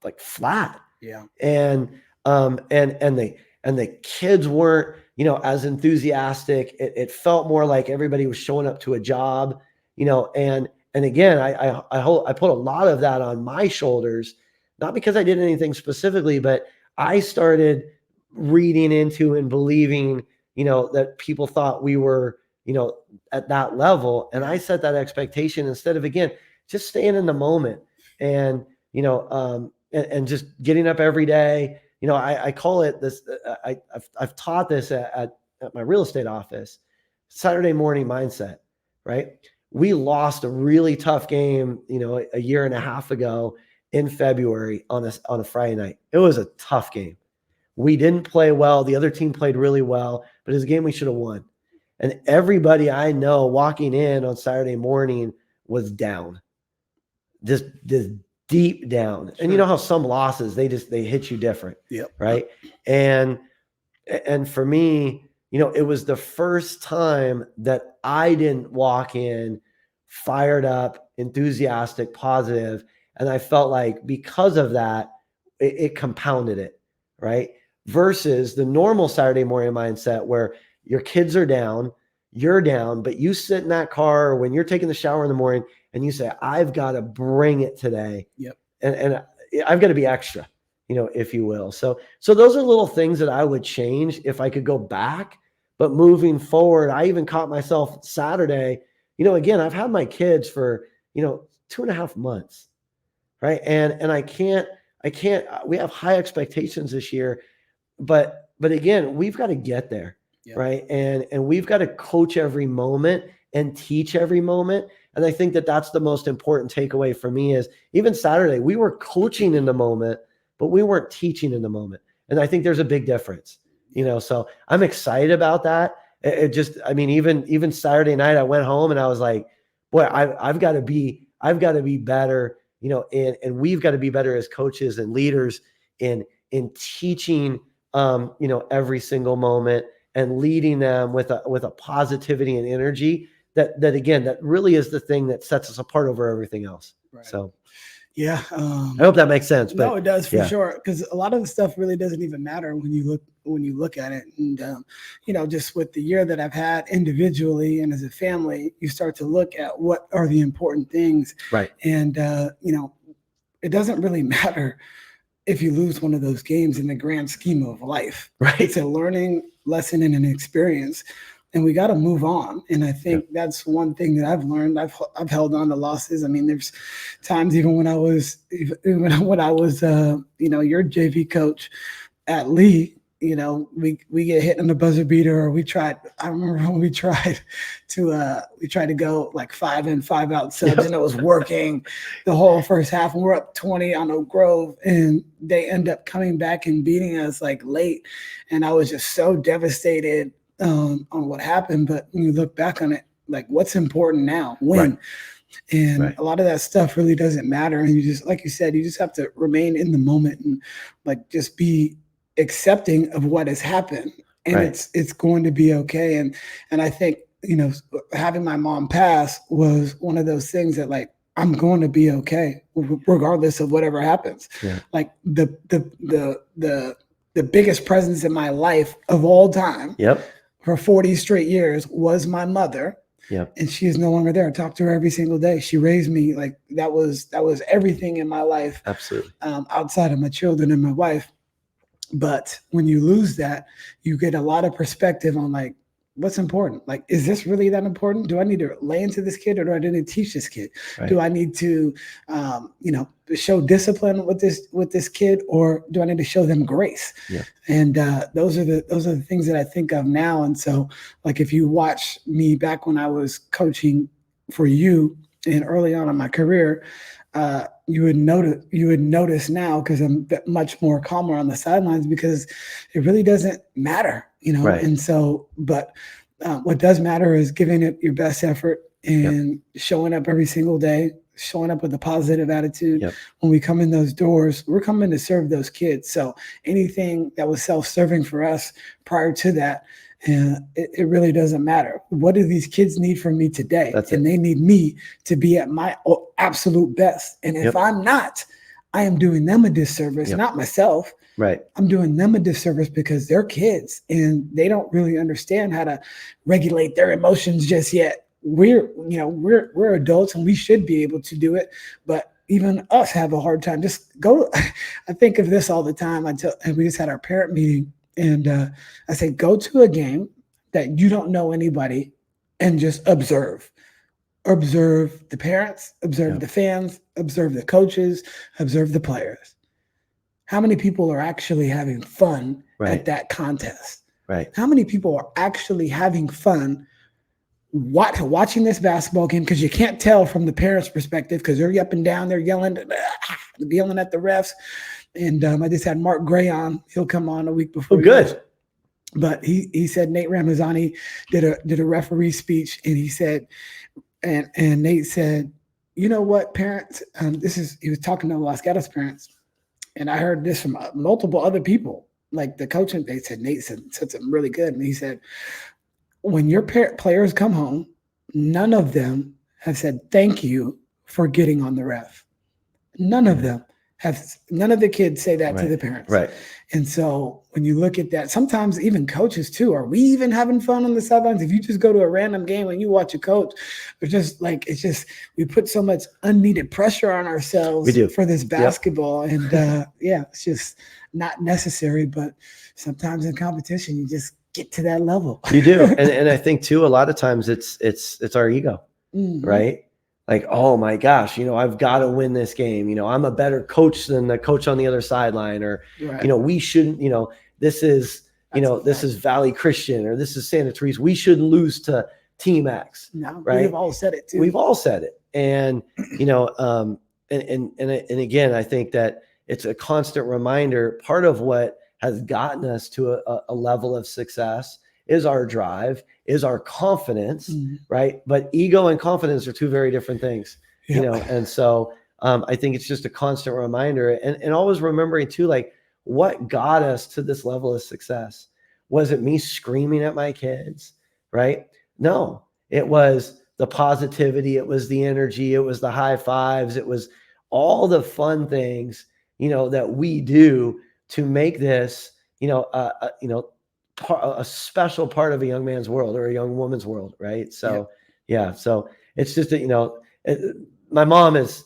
like flat. Yeah. And the kids weren't, as enthusiastic. It felt more like everybody was showing up to a job, and again, I put a lot of that on my shoulders, not because I did anything specifically, but I started reading into and believing, that people thought we were, at that level. And I set that expectation instead of, again, just staying in the moment and, and just getting up every day. I call it this, I've taught this at my real estate office, Saturday morning mindset, right? We lost a really tough game, a year and a half ago in February on a Friday night. It was a tough game. We didn't play well. The other team played really well, but it was a game we should have won. And everybody I know walking in on Saturday morning was down, just deep down. Sure. And you know how some losses, they hit you different. Yep. Right. And for me, it was the first time that I didn't walk in fired up, enthusiastic, positive. And I felt like because of that, it compounded it. Right. Versus the normal Saturday morning mindset where your kids are down, you're down, but you sit in that car when you're taking the shower in the morning and you say, I've got to bring it today. Yep. And I've got to be extra, if you will. So those are little things that I would change if I could go back. But moving forward, I even caught myself Saturday, again, I've had my kids for, 2.5 months. Right. And I can't, we have high expectations this year, but again, we've got to get there. Yep. Right. And we've got to coach every moment and teach every moment. And I think that that's the most important takeaway for me is even Saturday, we were coaching in the moment, but we weren't teaching in the moment. And I think there's a big difference, so I'm excited about that. Even Saturday night, I went home and I was like, boy, I've got to be better, and we've got to be better as coaches and leaders in teaching, every single moment and leading them with a positivity and energy that again, that really is the thing that sets us apart over everything else. Right. So, yeah, I hope that makes sense. But no, it does for sure. Because a lot of the stuff really doesn't even matter when you look at it. And just with the year that I've had individually and as a family, you start to look at what are the important things. Right. And it doesn't really matter if you lose one of those games in the grand scheme of life. Right. It's a learning lesson and an experience. And we got to move on. And I think that's one thing that I've learned. I've held on to losses. I mean, there's times even when I was your JV coach at Leigh, we get hit on the buzzer beater, or I remember when we tried to go like 5 in, 5 out subs, and it was working the whole first half, and we're up 20 on Oak Grove, and they end up coming back and beating us like late. And I was just so devastated on what happened. But when you look back on it, like, what's important now? Win. Right. And a lot of that stuff really doesn't matter. And you just, like you said, you just have to remain in the moment and like just be accepting of what has happened. And it's going to be okay. And I think, having my mom pass was one of those things that, like, I'm going to be okay regardless of whatever happens. Yeah. Like the biggest presence in my life of all time. Yep. For 40 straight years was my mother. Yep. And she is no longer there. I talk to her every single day. She raised me. Like, that was everything in my life. Absolutely. Outside of my children and my wife. But when you lose that, you get a lot of perspective on, like, what's important. Like, is this really that important? Do I need to lay into this kid, or do I need to teach this kid? Right. Do I need to, show discipline with this kid, or do I need to show them grace? Yeah. And those are the things that I think of now. And so, like, if you watch me back when I was coaching for you and early on in my career, you would notice now, because I'm much more calmer on the sidelines, because it really doesn't matter, Right. And so, but what does matter is giving it your best effort and showing up every single day showing up with a positive attitude. Yep. When we come in those doors, we're coming to serve those kids. So anything that was self-serving for us prior to that, it really doesn't matter. What do these kids need from me today? And they need me to be at my absolute best. And if I'm not, I am doing them a disservice, not myself. Right. I'm doing them a disservice because they're kids and they don't really understand how to regulate their emotions just yet. We're adults and we should be able to do it, but even us have a hard time. Just go. I think of this all the time. And we just had our parent meeting, and I say, go to a game that you don't know anybody and just observe. Observe the parents, observe the fans, observe the coaches, observe the players. How many people are actually having fun at that contest? Right. How many people are actually having fun watching this basketball game? Because you can't tell from the parents' perspective because they're up and down, they're yelling at the refs. And I just had Mark Gray on. He'll come on a week before. Oh, good. But he said Nate Ramazani did a referee speech, and he said, and Nate said, you know what, parents, he was talking to Los Gatos parents, and I heard this from multiple other people, like the coach, and they said, Nate said something really good. And he said, when your players come home, none of them have said thank you for getting on the ref. None of them none of the kids say that to the parents. Right. And so when you look at that, sometimes even coaches too, are we even having fun on the sidelines? If you just go to a random game and you watch a coach, we put so much unneeded pressure on ourselves for this basketball. And it's just not necessary. But sometimes in competition, you just get to that level. You do. And I think too, a lot of times it's our ego, right? Like, oh my gosh, I've got to win this game. I'm a better coach than the coach on the other sideline, or, we shouldn't, this is, this is Valley Christian, or this is Santa Teresa. We shouldn't lose to Team X. No, right? We've all said it too. We've all said it. And, and again, I think that it's a constant reminder. Part of what has gotten us to a level of success is our drive, is our confidence, right? But ego and confidence are two very different things, and so I think it's just a constant reminder, and always remembering too, like, what got us to this level of success. Was it me screaming at my kids, right? No, it was the positivity, it was the energy, it was the high fives, it was all the fun things, that we do to make this, a special part of a young man's world or a young woman's world, right? So, so it's just that, my mom is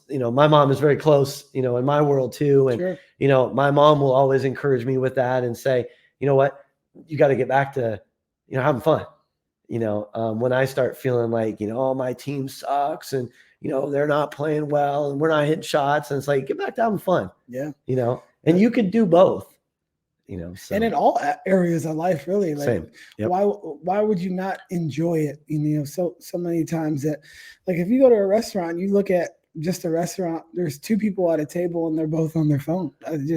very close, in my world too. And, my mom will always encourage me with that and say, you know what, you got to get back to, having fun. When I start feeling like, oh, my team sucks and, they're not playing well and we're not hitting shots. And it's like, get back to having fun. Yeah. And you could do both. So. And in all areas of life, really, like, Same. Yep. why would you not enjoy it? So many times that, like, if you go to a restaurant, you look at just a restaurant, there's two people at a table and they're both on their phone. It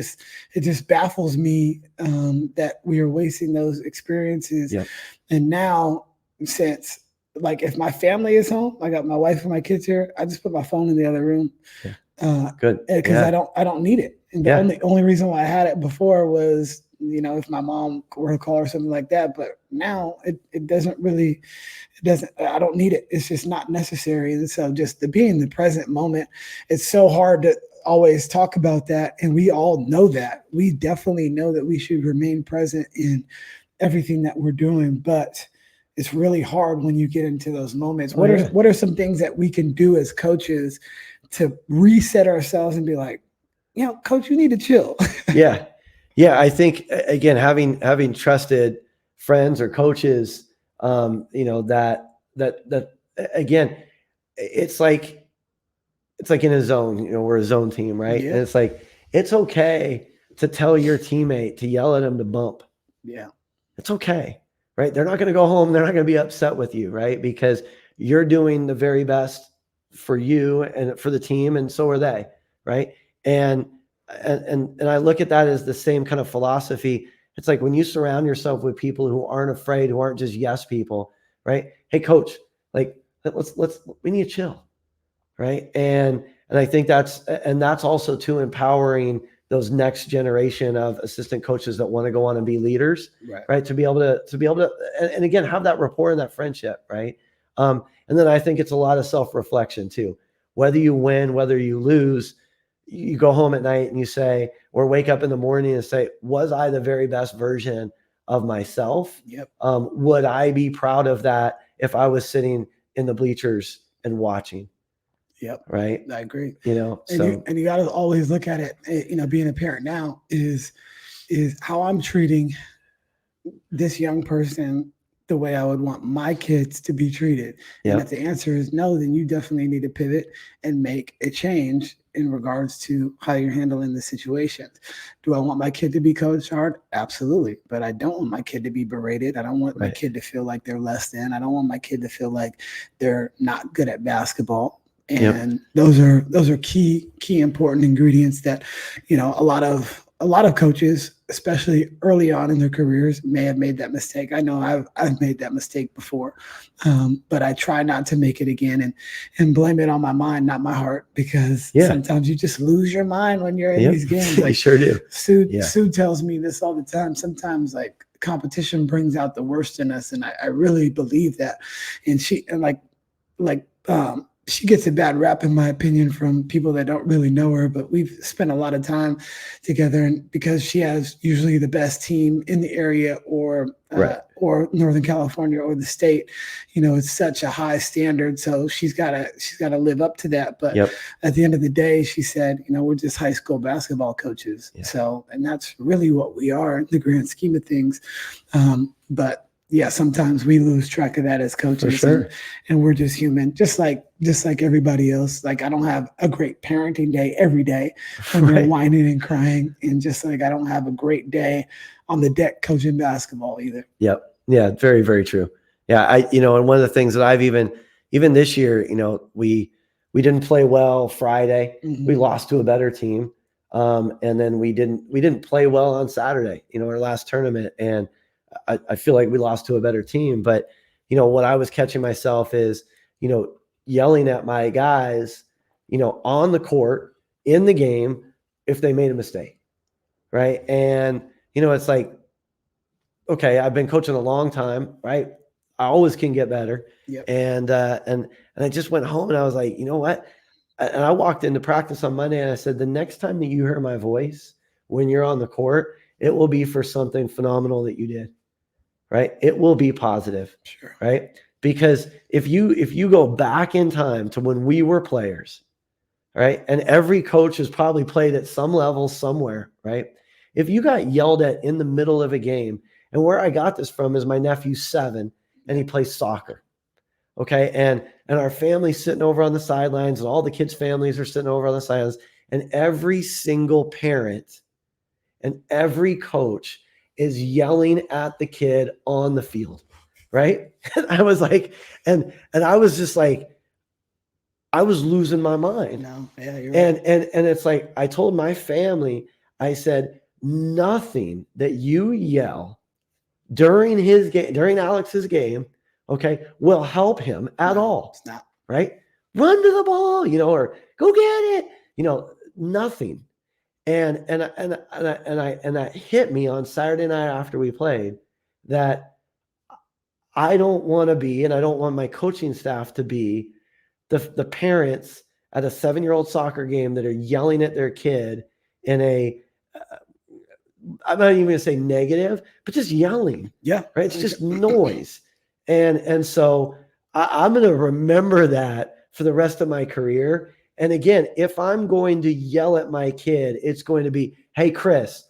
just baffles me that we are wasting those experiences. Yep. And now, since, like, if my family is home, I got my wife and my kids here, I just put my phone in the other room. Yeah. Good. Because I don't need it. And the only reason why I had it before was, if my mom were to call or something like that. But now it doesn't, I don't need it. It's just not necessary. And so just to be in the present moment, it's so hard to always talk about that. And we all know that. We definitely know that we should remain present in everything that we're doing. But it's really hard when you get into those moments. What are some things that we can do as coaches to reset ourselves and be like, coach, you need to chill? Yeah. I think, again, having trusted friends or coaches, that again, it's like in a zone, we're a zone team, right? Yeah. And it's like, it's okay to tell your teammate to yell at him to bump. Yeah. It's okay, right? They're not going to go home. They're not going to be upset with you, right? Because you're doing the very best for you and for the team. And so are they, right? And I look at that as the same kind of philosophy. It's like when you surround yourself with people who aren't afraid, who aren't just yes people, right? Hey, coach, like, we need to chill, right? And I think that's also too empowering those next generation of assistant coaches that want to go on and be leaders, right? To be able to, and again, have that rapport and that friendship, right? And then I think it's a lot of self-reflection too. Whether you win, whether you lose, you go home at night and you say, or wake up in the morning and say, was I the very best version of myself? Yep. Would I be proud of that if I was sitting in the bleachers and watching? Yep. Right. I agree. So you got to always look at it, being a parent now is how I'm treating this young person the way I would want my kids to be treated. And if the answer is no, then you definitely need to pivot and make a change in regards to how you're handling the situation. Do I want my kid to be coached hard? Absolutely. But I don't want my kid to be berated. I don't want my kid to feel like they're less than. I don't want my kid to feel like they're not good at basketball. And those are key important ingredients that, a lot of coaches, especially early on in their careers, may have made that mistake. I know I've made that mistake before, but I try not to make it again and blame it on my mind, not my heart, because sometimes you just lose your mind when you're in these games. Like, you sure do. Sue tells me this all the time. Sometimes like competition brings out the worst in us, and I really believe that. And she gets a bad rap, in my opinion, from people that don't really know her, but we've spent a lot of time together, and because she has usually the best team in the area or Northern California or the state, it's such a high standard. So she's got to live up to that. But at the end of the day, she said, we're just high school basketball coaches. So, and that's really what we are in the grand scheme of things. But yeah, sometimes we lose track of that as coaches. For sure. And we're just human, just like everybody else. Like, I don't have a great parenting day every day when they're whining and crying. And just like I don't have a great day on the deck coaching basketball either. Yep. Yeah. Very, very true. Yeah. And one of the things that I've even this year, we didn't play well Friday. Mm-hmm. We lost to a better team. And then we didn't play well on Saturday, our last tournament. And I feel like we lost to a better team, but what I was catching myself is, yelling at my guys, on the court in the game, if they made a mistake. Right. And, it's like, okay, I've been coaching a long time, right? I always can get better. Yep. And I just went home and I was like, you know what? And I walked into practice on Monday and I said, the next time that you hear my voice, when you're on the court, it will be for something phenomenal that you did. Right. It will be positive. Sure. Right. Because if you go back in time to when we were players, right, and every coach has probably played at some level somewhere, right? If you got yelled at in the middle of a game, and where I got this from is my nephew's 7 and he plays soccer. Okay. And our family's sitting over on the sidelines, and all the kids' families are sitting over on the sidelines, and every single parent and every coach is yelling at the kid on the field. Right. And I was like, and I was just like, I was losing my mind. No, yeah, you're right. And it's like, I told my family, I said, nothing that you yell during his game, during Alex's game, okay, will help him at all. It's not. Right. Run to the ball, or go get it, nothing. And that hit me on Saturday night after we played, that I don't want to be, and I don't want my coaching staff to be, the parents at a 7-year-old soccer game that are yelling at their kid in a, I'm not even going to say negative, but just yelling. Yeah. Right. It's just noise. And so I'm going to remember that for the rest of my career. And again, if I'm going to yell at my kid, it's going to be, hey, Chris,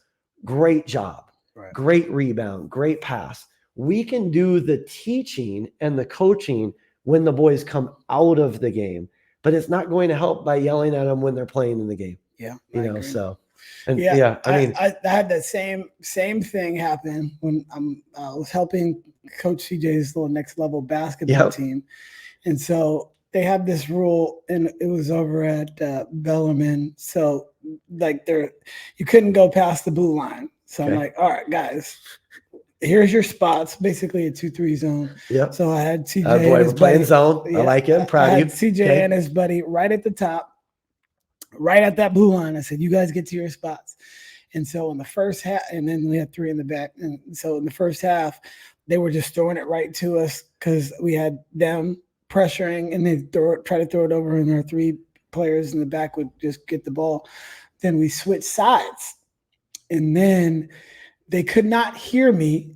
great job, great rebound, great pass. We can do the teaching and the coaching when the boys come out of the game, but it's not going to help by yelling at them when they're playing in the game. Yeah. So, and I had that same thing happen when I was helping Coach CJ's little next level basketball team. And so they have this rule, and it was over at Bellarmine. So like you couldn't go past the blue line. So I'm like, all right, guys, here's your spots, basically a 2-3 zone. Yep. So I had CJ. Boy, and his we're playing buddy. zone. Yeah, I like it. I'm proud I of had you. CJ and his buddy right at the top, right at that blue line. I said, you guys get to your spots. And so in the first half, and then we had 3 in the back. And so in the first half, they were just throwing it right to us because we had them pressuring, and they try to throw it over, and our 3 players in the back would just get the ball. Then we switched sides, and then they could not hear me.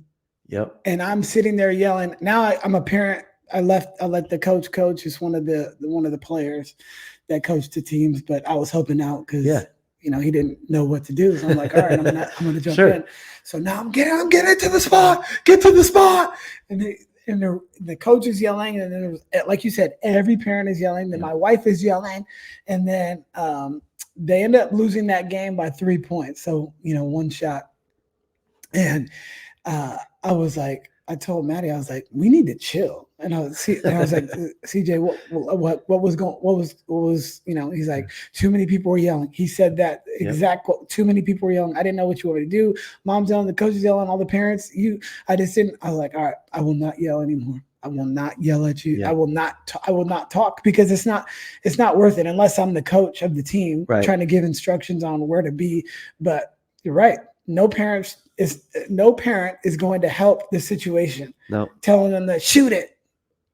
Yep. And I'm sitting there yelling. Now I'm a parent. I let the coach. Is one of the players that coached the teams, but I was helping out because he didn't know what to do. So I'm like, all right, I'm gonna jump in. So now I'm getting to the spot. Get to the spot. And the coach is yelling, and then like you said, every parent is yelling. Then my wife is yelling, and then they end up losing that game by 3 points. So 1 shot. And I was like, I told Maddie, I was like, we need to chill. And I was like, CJ, what was, he's like, too many people were yelling. He said that exact quote, too many people were yelling. I didn't know what you wanted to do. Mom's yelling, the coach is yelling, all the parents, I was like, all right, I will not yell anymore. I will not yell at you. Yeah. I will not talk because it's not worth it unless I'm the coach of the team trying to give instructions on where to be. But you're right. No parent is going to help the situation. No, telling them to shoot it,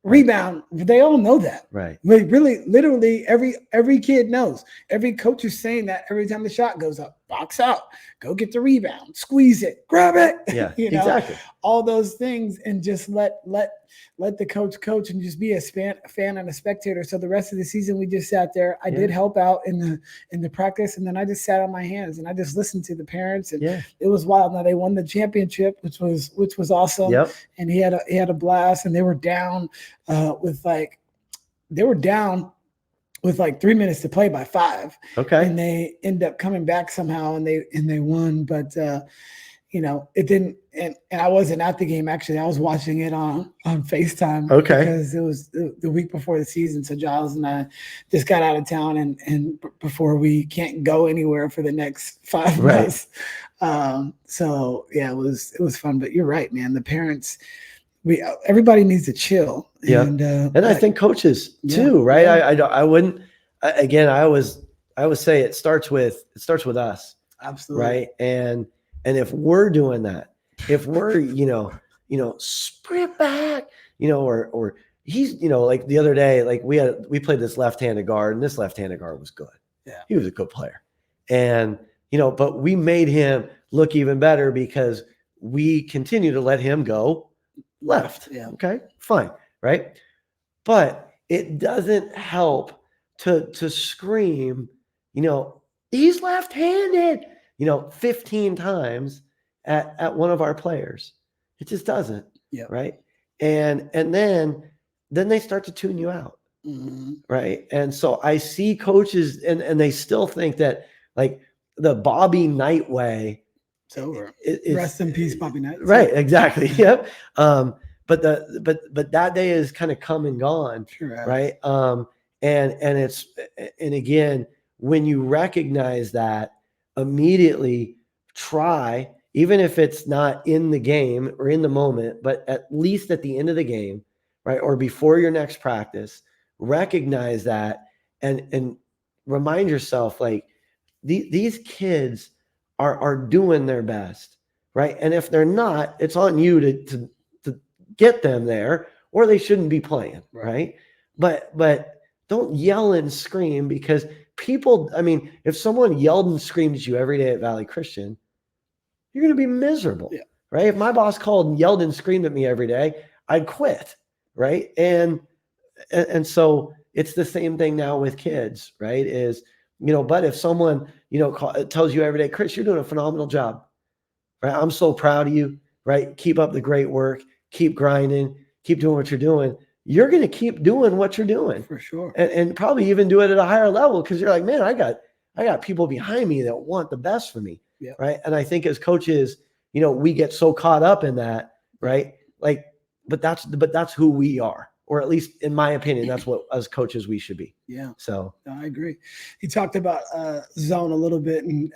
rebound. They all know that. Right. Really, literally, every kid knows. Every coach is saying that every time the shot goes up. Box out, go get the rebound, squeeze it, grab it. Yeah, exactly. All those things, and just let the coach and just be a fan and a spectator. So the rest of the season, we just sat there. I did help out in the practice, and then I just sat on my hands and I just listened to the parents, and it was wild. Now they won the championship, which was awesome. Yep. And he had a blast, and they were down with 3 minutes to play by 5. Okay. And they end up coming back somehow, and they won. But it didn't. And I wasn't at the game, actually. I was watching it on FaceTime. Okay. Because it was the week before the season. So Giles and I just got out of town, and before we can't go anywhere for the next 5 months. So yeah, it was fun. But you're right, man. The parents. Everybody needs to chill. Yeah. And I think coaches too, right? Yeah. I wouldn't, again, I always say it starts with us. Absolutely. Right. And if we're doing that, if we're, sprint back, or he's, like the other day, like we played this left-handed guard, and this left-handed guard was good. Yeah. He was a good player. And, but we made him look even better because we continue to let him go left. Yeah. Okay, fine. Right. But it doesn't help to scream, he's left-handed, 15 times at one of our players. It just doesn't. Yeah. Right. And then they start to tune you out. Mm-hmm. Right. And so I see coaches and they still think that like the Bobby Knight way. It's over. Rest in peace, Bobby Knight. Right. Exactly. Yep. But that day is kind of come and gone. Sure. Right. And again, when you recognize that, immediately try, even if it's not in the game or in the moment, but at least at the end of the game, right, or before your next practice, recognize that and remind yourself, like, these kids are doing their best, right? And if they're not, it's on you to get them there, or they shouldn't be playing, right? But don't yell and scream, because people, I mean, if someone yelled and screamed at you every day at Valley Christian, you're going to be miserable, right? If my boss called and yelled and screamed at me every day, I'd quit, right? And so it's the same thing now with kids, right? Is, but if someone, tells you every day, Chris, you're doing a phenomenal job, right? I'm so proud of you, right? Keep up the great work, keep grinding, keep doing what you're doing. You're going to keep doing what you're doing for sure. And probably even do it at a higher level, because you're like, man, I got people behind me that want the best for me. Yeah. Right. And I think as coaches, we get so caught up in that, right? Like, but that's who we are, or at least in my opinion, that's what as coaches we should be. Yeah. So no, I agree. He talked about zone a little bit, and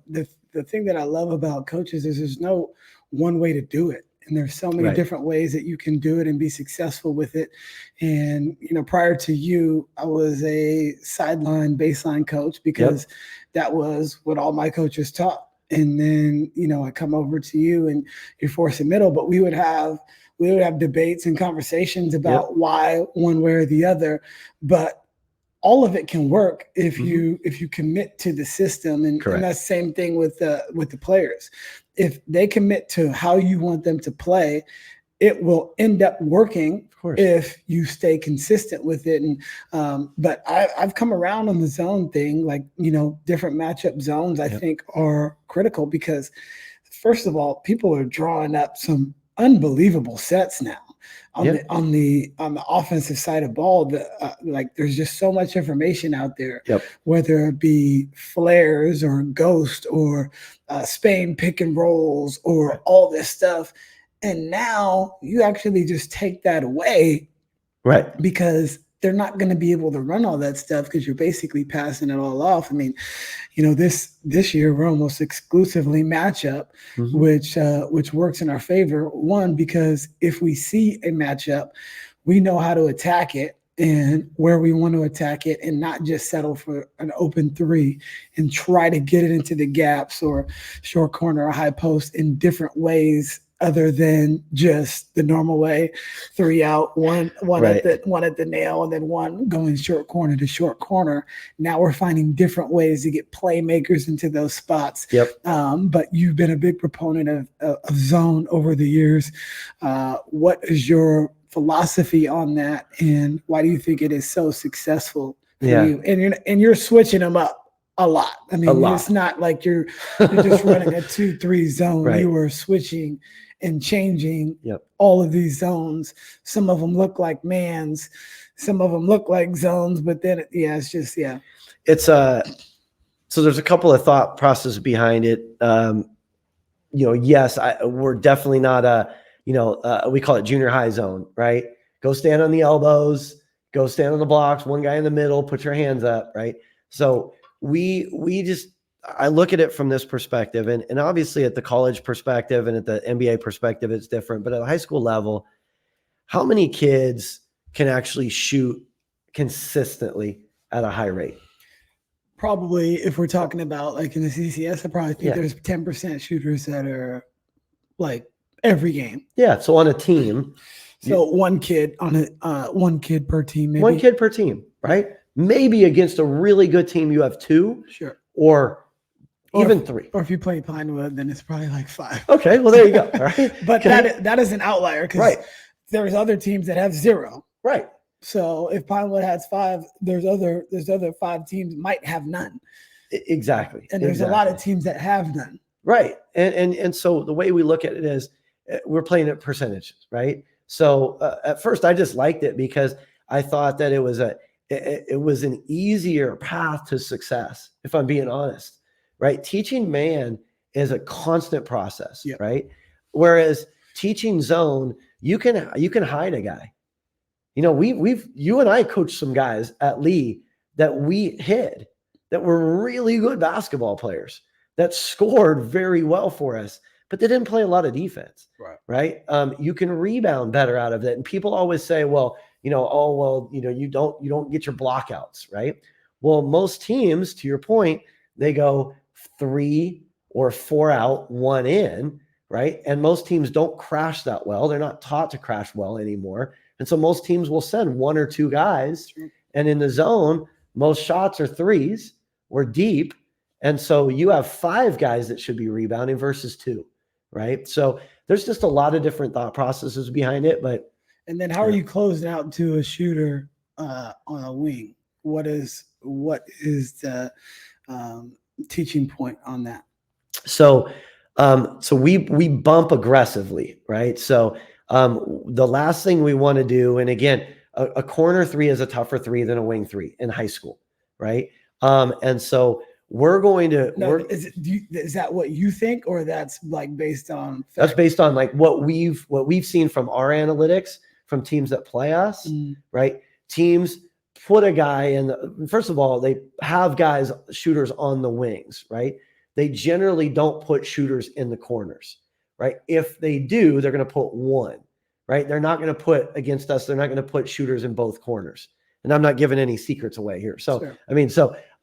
the thing that I love about coaches is there's no one way to do it. And there's so many different ways that you can do it and be successful with it. And, prior to you, I was a sideline baseline coach because that was what all my coaches taught. And then, I come over to you and you're forcing middle, but we would have debates and conversations about why one way or the other, but all of it can work if you commit to the system. And that's the same thing with the players. If they commit to how you want them to play, it will end up working if you stay consistent with it. And but I've come around on the zone thing, like, different matchup zones I think are critical because, first of all, people are drawing up some unbelievable sets now on the offensive side of ball. Like, there's just so much information out there, whether it be flares or ghost or Spain pick and rolls or all this stuff. And now you actually just take that away, because they're not going to be able to run all that stuff because you're basically passing it all off. I mean, this year we're almost exclusively matchup, which works in our favor. One, because if we see a matchup, we know how to attack it and where we want to attack it, and not just settle for an open three and try to get it into the gaps or short corner or high post in different ways other than just the normal way, 3 out, one at the nail, and then one going short corner to short corner. Now we're finding different ways to get playmakers into those spots. But you've been a big proponent of zone over the years. What is your philosophy on that, and why do you think it is so successful for you? And you're switching them up a lot. I mean, it's not like you're just running a 2-3 zone. You are switching and changing all of these zones. Some of them look like mans, some of them look like zones, but then it's just it's so there's a couple of thought processes behind it. Yes, we're definitely not we call it junior high zone, right? Go stand on the elbows, go stand on the blocks, one guy in the middle, put your hands up, right? So I look at it from this perspective, and obviously at the college perspective and at the NBA perspective, it's different. But at the high school level, how many kids can actually shoot consistently at a high rate? Probably, if we're talking about like in the CCS, I probably think there's 10% shooters that are like every game. Yeah. So on a team, so one kid per team, maybe. One kid per team, right? Maybe against a really good team, you have 2, or even 3. Or if you play Pinewood, then it's probably like 5. Okay, well there you go. All right, but that is an outlier because there's other teams that have 0. Right. So if Pinewood has 5, there's other 5 teams might have none. Exactly. And there's a lot of teams that have none. Right. And so the way we look at it is we're playing at percentages, right? So at first I just liked it because I thought that it was an easier path to success, if I'm being honest, right? Teaching man is a constant process, right? Whereas teaching zone, you can hide a guy. You and I coached some guys at Leigh that we hid, that were really good basketball players that scored very well for us, but they didn't play a lot of defense, right? You can rebound better out of it. And people always say, well, you don't get your blockouts, right? Well, most teams, to your point, they go 3 or 4 out, 1 in, right? And most teams don't crash that well. They're not taught to crash well anymore. And so most teams will send 1 or 2 guys. And in the zone, most shots are 3s or deep. And so you have 5 guys that should be rebounding versus 2, right? So there's just a lot of different thought processes behind it. And then how are you closing out to a shooter on a wing? What is the teaching point on that? So we bump aggressively, right? So the last thing we want to do, and again, a corner 3 is a tougher 3 than a wing 3 in high school, right? And so we're going to is that what you think, or that's like based on fact? That's based on like what we've seen from our analytics from teams that play us, right? Teams put a guy in first of all, they have shooters on the wings, right? They generally don't put shooters in the corners, right? If they do, they're going to put one, right? They're not going to put against us. They're not going to put shooters in both corners. And I'm not giving any secrets away here. So, Sure. I mean,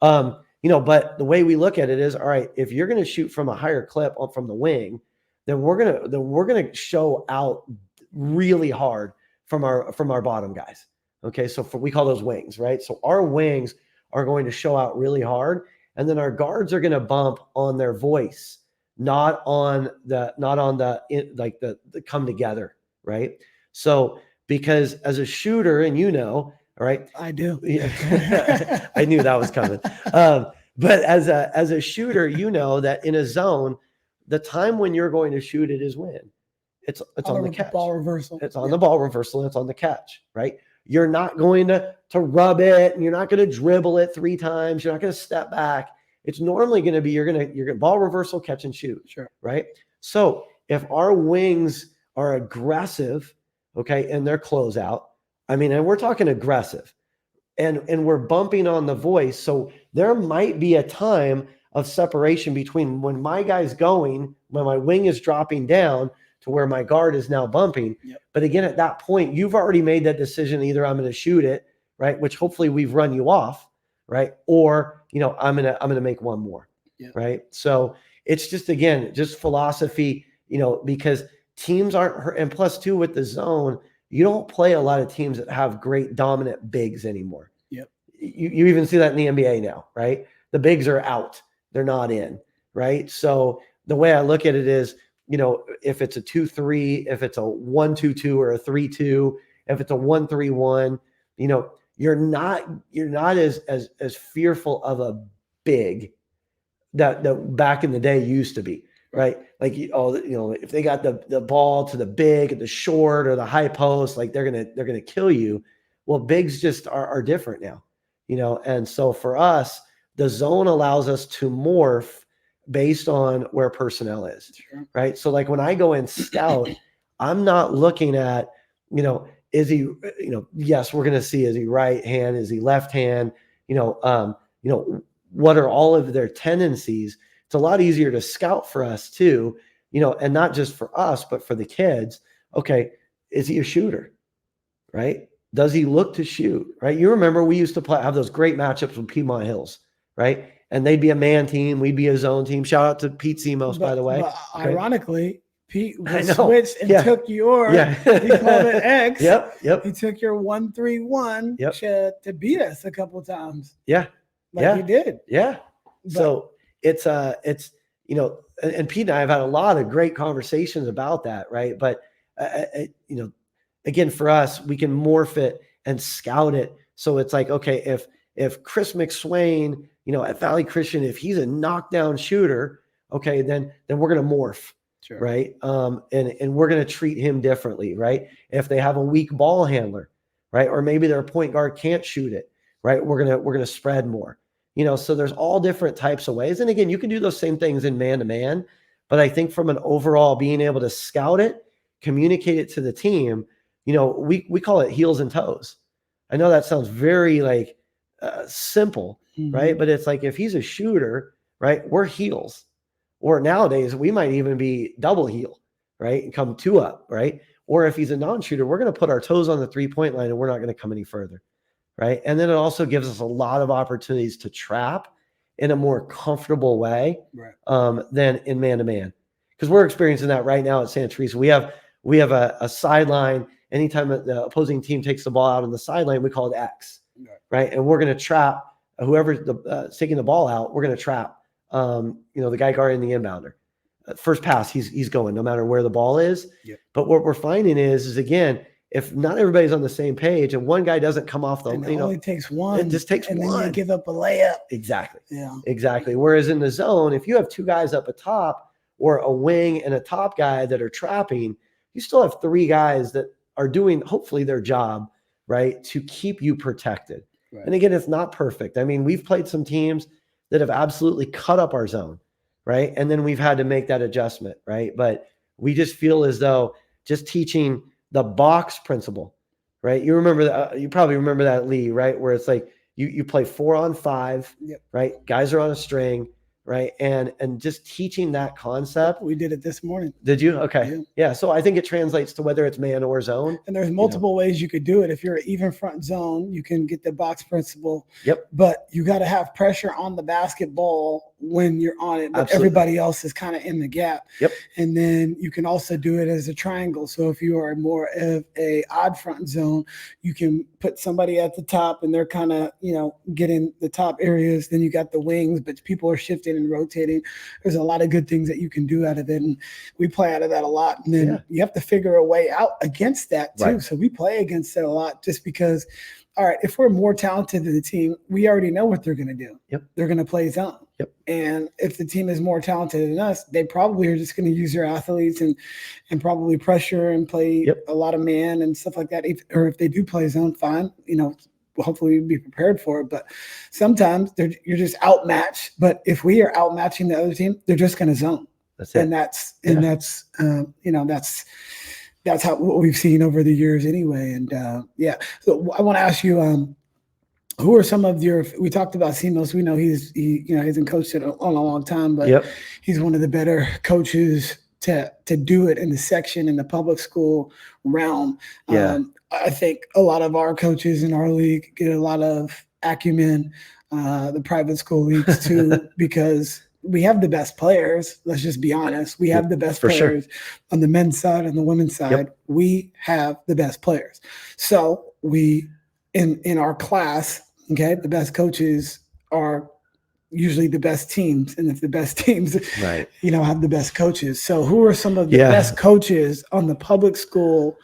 but the way we look at it is, all right, if you're going to shoot from a higher clip from the wing, then we're going to show out really hard from our bottom guys. Okay. So we call those wings, right? So our wings are going to show out really hard. And then our guards are going to bump on their voice, not on the come together. Right. So, because as a shooter, and all right. I do. Yeah. I knew that was coming. But as a shooter, that in a zone, the time when you're going to shoot it is when it's on the catch. Ball reversal. It's on the ball reversal. It's on the catch, right? You're not going to rub it, and you're not going to dribble it 3 times. You're not going to step back. It's normally going to be you're going to ball reversal, catch and shoot. Sure. Right. So if our wings are aggressive, okay, in their closeout, and we're talking aggressive, and we're bumping on the voice, so there might be a time of separation between when my guy's going, when my wing is dropping down to where my guard is now bumping. Yep. But again, at that point, you've already made that decision. Either I'm going to shoot it, right, which hopefully we've run you off, right, or I'm gonna make one more, Yep. right. So it's just philosophy, because teams aren't, and plus too with the zone, you don't play a lot of teams that have great dominant bigs anymore. Yep. You even see that in the NBA now, right? The bigs are out. They're not in, right? So the way I look at it is, if it's a 2-3, if it's a 1-2-2 or a 3-2, if it's a 1-3-1, you're not as fearful of a big that back in the day used to be, right? Like, if they got the ball to the big, the short, or the high post, like they're gonna kill you. Well, bigs just are different now, and so for us, the zone allows us to morph based on where personnel is. Sure. Right? So like when I go in scout, I'm not looking at, is he, yes, we're going to see, is he right hand? Is he left hand? What are all of their tendencies? It's a lot easier to scout for us too, and not just for us, but for the kids. Okay. Is he a shooter? Right? Does he look to shoot? Right? You remember we used to have those great matchups with Piedmont Hills, right? And they'd be a man team, we'd be a zone team. Shout out to Pete Semos, by the way. But ironically, Pete was switched and took your, he called it X. Yep. He took your 1-3-1 to beat us a couple times. Yeah. He did. Yeah. But, so it's and Pete and I have had a lot of great conversations about that, right? But again, for us, we can morph it and scout it. So it's like, okay, if Chris McSwain, at Valley Christian, if he's a knockdown shooter, okay, then we're going to morph. Sure. Right. And we're going to treat him differently. Right. If they have a weak ball handler, right. Or maybe their point guard can't shoot it. Right. We're going to spread more, so there's all different types of ways. And again, you can do those same things in man to man, but I think from an overall being able to scout it, communicate it to the team, we call it heels and toes. I know that sounds very simple, mm-hmm. right? But it's like, if he's a shooter, right, we're heels. Or nowadays, we might even be double heel, right? And come 2 up, right? Or if he's a non-shooter, we're going to put our toes on the 3-point line and we're not going to come any further, right? And then it also gives us a lot of opportunities to trap in a more comfortable way, right, than in man-to-man. Because we're experiencing that right now at Santa Teresa. We have a sideline. Anytime the opposing team takes the ball out on the sideline, we call it X, right? And we're going to trap whoever's taking the ball out. We're going to trap the guy guarding the inbounder. First pass, he's going no matter where the ball is. Yep. But what we're finding is again, if not everybody's on the same page and one guy doesn't come off the, it only takes one. It just takes and one. Then you give up a layup. Exactly. Yeah. Exactly. Whereas in the zone, if you have 2 guys up atop or a wing and a top guy that are trapping, you still have 3 guys that are doing hopefully their job, right, to keep you protected. Right. And again, it's not perfect. We've played some teams that have absolutely cut up our zone, right? And then we've had to make that adjustment, right? But we just feel as though just teaching the box principle, right? You remember that? You probably remember that, Leigh, right? Where it's like you play 4-on-5, yep, right? Guys are on a string. right? And just teaching that concept. We did it this morning. Did you? Okay. Yeah. So I think it translates to whether it's man or zone. And there's multiple ways you could do it. If you're even front zone, you can get the box principle. Yep. But you got to have pressure on the basketball when you're on it. But Absolutely. everybody else is kind of in the gap. Yep. And then you can also do it as a triangle. So if you are more of a odd front zone, you can put somebody at the top and they're kind of, getting the top areas. Then you got the wings, but people are shifting and rotating. There's a lot of good things that you can do out of it. And we play out of that a lot. And then you have to figure a way out against that too. Right. So we play against it a lot just because, all right, if we're more talented than the team, we already know what they're going to do. Yep. They're going to play zone. Yep. And if the team is more talented than us, they probably are just going to use their athletes and probably pressure and play a lot of man and stuff like that. Or if they do play zone, fine. Hopefully we'll be prepared for it. But sometimes you're just outmatched. But if we are outmatching the other team, they're just going to zone. That's it. And that's how what we've seen over the years anyway. And so I want to ask you, who are some of we talked about Simos. We know he hasn't coached it a long time, but he's one of the better coaches to do it in the section in the public school realm. I think a lot of our coaches in our league get a lot of acumen, the private school leagues too, because we have the best players. Let's just be honest. We have the best players on the men's side and the women's side. We have the best players. So we, in our class, the best coaches are usually the best teams. And if the best teams, have the best coaches. So who are some of the best coaches on the public school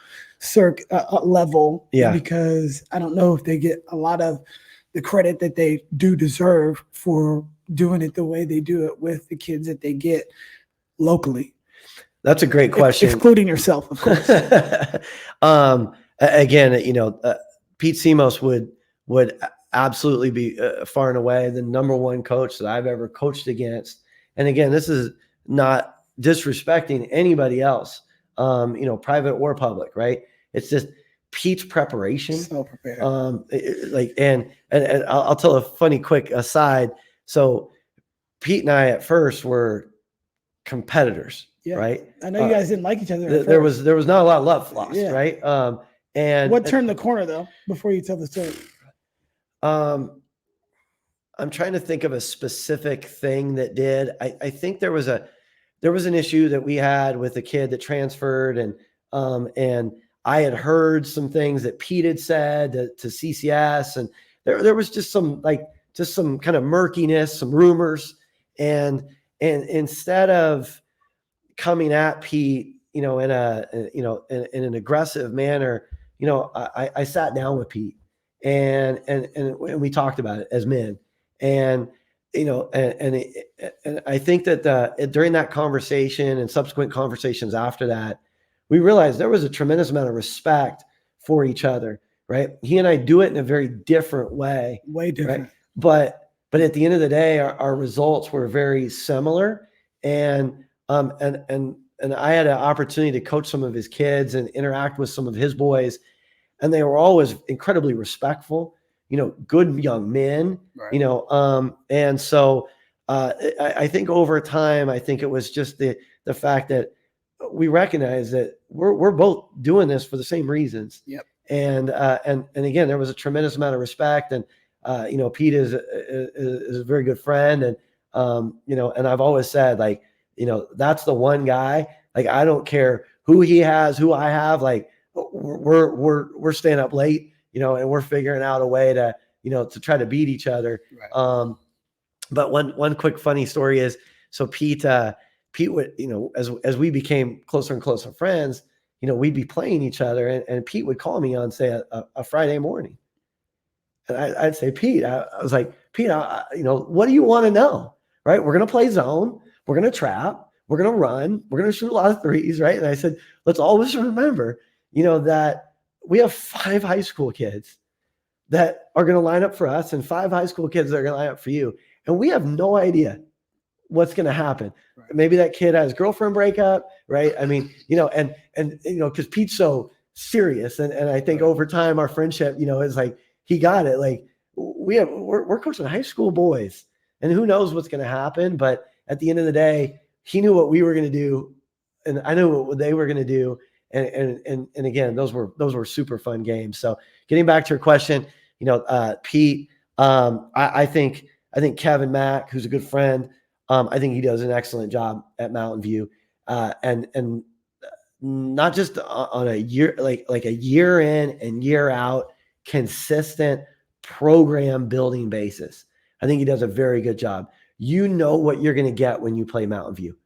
level? Because I don't know if they get a lot of the credit that they do deserve for doing it the way they do it with the kids that they get locally. That's a great question. Excluding yourself, of course. Again, Pete Simos would absolutely be far and away the number one coach that I've ever coached against. And again, this is not disrespecting anybody else, private or public, right? It's just Pete's preparation. So prepared. And I'll tell a funny quick aside. So Pete and I at first were competitors, right? I know you guys didn't like each other. There was not a lot of love lost, right? And what turned the corner though, before you tell the story? I'm trying to think of a specific thing that did. I think there was an issue that we had with a kid that transferred, and I had heard some things that Pete had said to CCS, and there was just some kind of murkiness, some rumors, and instead of coming at Pete, in an aggressive manner, I sat down with Pete and we talked about it as men, and I think that during that conversation and subsequent conversations after that, we realized there was a tremendous amount of respect for each other, right? He and I do it in a very different way. Way different. Right? But at the end of the day, our results were very similar. And I had an opportunity to coach some of his kids and interact with some of his boys. And they were always incredibly respectful, good young men, right. And so I think over time, I think it was just the fact that we recognize that we're both doing this for the same reasons. Yep. And again, there was a tremendous amount of respect, and Pete is a very good friend, and and I've always said, that's the one guy. I don't care who he has, who I have. We're staying up late, and we're figuring out a way to to try to beat each other. Right. But one quick funny story is, so Pete would, as we became closer and closer friends, we'd be playing each other, and Pete would call me on, say, a Friday morning. And I'd say, Pete, I was like, Pete, what do you want to know? Right? We're going to play zone. We're going to trap. We're going to run. We're going to shoot a lot of threes. Right? And I said, let's always remember, that we have 5 high school kids that are going to line up for us, and 5 high school kids that are going to line up for you. And we have no idea what's going to happen. Right. Maybe that kid has girlfriend breakup, right? I mean, and because Pete's so serious, and I think over time our friendship, is he got it. We're coaching high school boys And who knows what's going to happen. But at the end of the day, he knew what we were going to do, and I knew what they were going to do. And again, those were super fun games. So getting back to your question, Pete, I think Kevin Mack, who's a good friend, I think he does an excellent job at Mountain View, and not just on a year, like a year in and year out, consistent program building basis. I think he does a very good job. You know what you're going to get when you play Mountain View.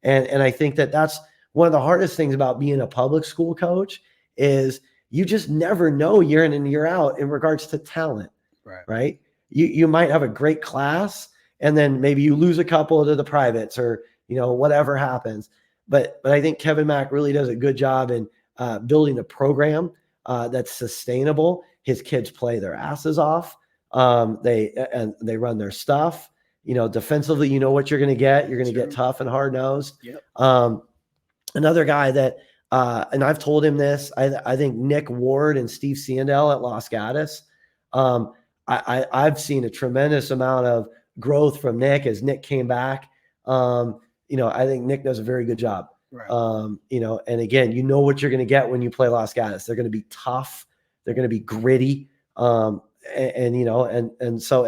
And I think that's one of the hardest things about being a public school coach is you just never know year in and year out in regards to talent, right? You might have a great class and then maybe you lose a couple to the privates or, whatever happens. But I think Kevin Mack really does a good job in building a program that's sustainable. His kids play their asses off. They run their stuff. Defensively, you know what you're going to get. You're going to get tough and hard-nosed. Yep. Another guy that, and I've told him this, I think Nick Ward and Steve Sandell at Los Gatos. I've seen a tremendous amount of growth from Nick as Nick came back. I think Nick does a very good job. Right. And again, you know what you're going to get when you play Los Gatos. They're going to be tough. They're going to be gritty. And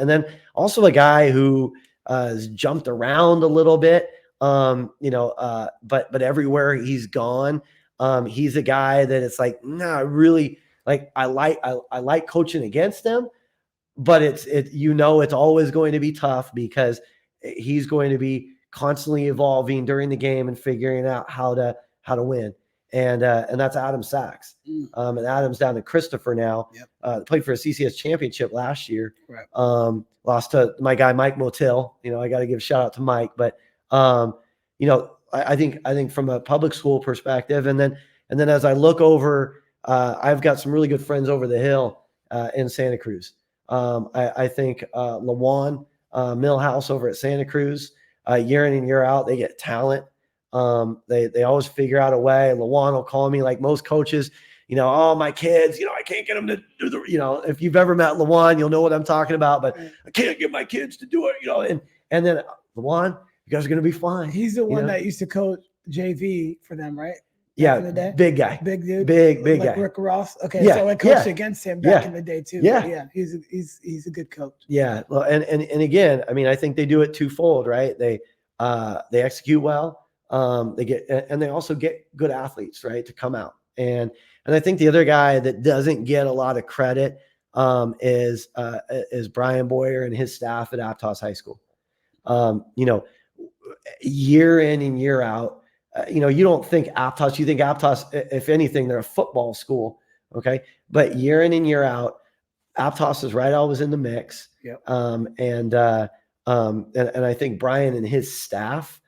then also a guy who has jumped around a little bit, but everywhere he's gone, he's a guy that it's like, really, like I like coaching against him, but it's always going to be tough because he's going to be constantly evolving during the game and figuring out how to win. And that's Adam Sachs. And Adam's down to Christopher now. Yep. Played for a CCS championship last year. Right. Lost to my guy Mike Motil. I got to give a shout out to Mike. But I think from a public school perspective, and then as I look over, I've got some really good friends over the hill in Santa Cruz. I think Lawan Millhouse over at Santa Cruz, year in and year out, they get talent. They always figure out a way. Lawan will call me like most coaches, my kids, I can't get them to do the, if you've ever met Lawan, you'll know what I'm talking about, but I can't get my kids to do it, and then Lawan, you guys are going to be fine. He's the one that used to coach JV for them, right? Back in the day? Big guy. Big dude. Big like guy. Rick Ross. Okay. Yeah. So I coached against him back in the day too. Yeah. He's a good coach. Yeah. Well, and again, I mean, I think they do it twofold, right? They execute well. They also get good athletes, right, to come out. And I think the other guy that doesn't get a lot of credit is Brian Boyer and his staff at Aptos High School. Year in and year out, you don't think Aptos, you think Aptos, if anything, they're a football school. Okay. But year in and year out, Aptos is right always in the mix. Yep. And I think Brian and his staff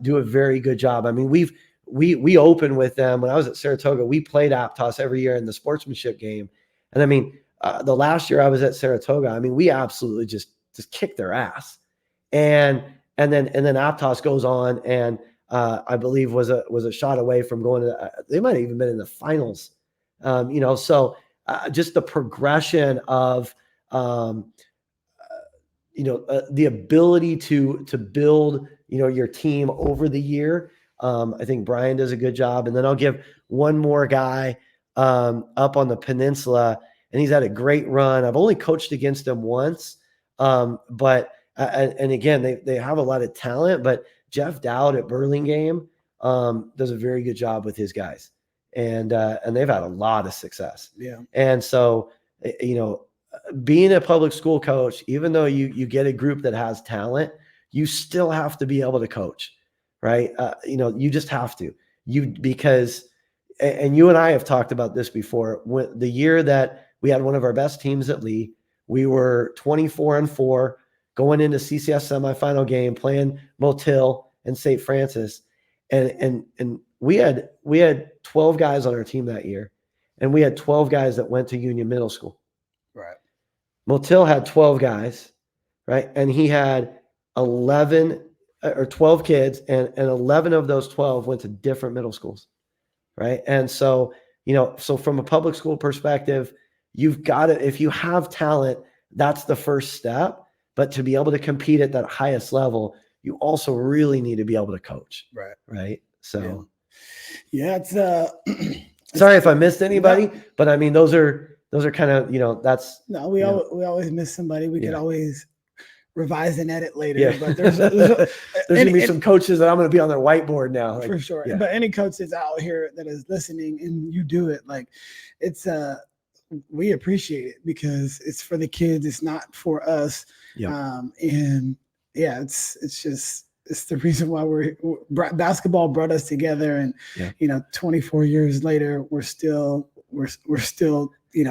do a very good job. I mean, we opened with them when I was at Saratoga. We played Aptos every year in the sportsmanship game. And I mean, the last year I was at Saratoga, I mean, we absolutely just kicked their ass. And then Aptos goes on and I believe was a shot away from going to, they might have even been in the finals. So just the progression of, the ability to build, your team over the year. I think Brian does a good job. And then I'll give one more guy up on the peninsula, and he's had a great run. I've only coached against him once, but again, they have a lot of talent, but Jeff Dowd at Burlingame does a very good job with his guys, and they've had a lot of success. Yeah. And so, being a public school coach, even though you get a group that has talent, you still have to be able to coach, right? You just have to. Because you and I have talked about this before. When the year that we had one of our best teams at Leigh, we were 24-4 going into CCS semifinal game, playing Motil and St. Francis, and we had 12 guys on our team that year, and we had 12 guys that went to Union Middle School. Right. Motil had 12 guys, right, and he had 11 or 12 kids, and 11 of those 12 went to different middle schools, right? And so, so from a public school perspective, you've got to, if you have talent, that's the first step. But to be able to compete at that highest level, you also really need to be able to coach. Right. Right. So yeah, it's sorry if I missed anybody, No. but I mean, those are kind of, that's, no, we always miss somebody. We could always revise and edit later, but there's gonna be some coaches that I'm going to be on their whiteboard now. Like, for sure. yeah. But any coach that's out here that is listening and you do it, like it's we appreciate it because it's for the kids. It's not for us. Yeah. And yeah, it's the reason why basketball brought us together. And, 24 years later, we're still,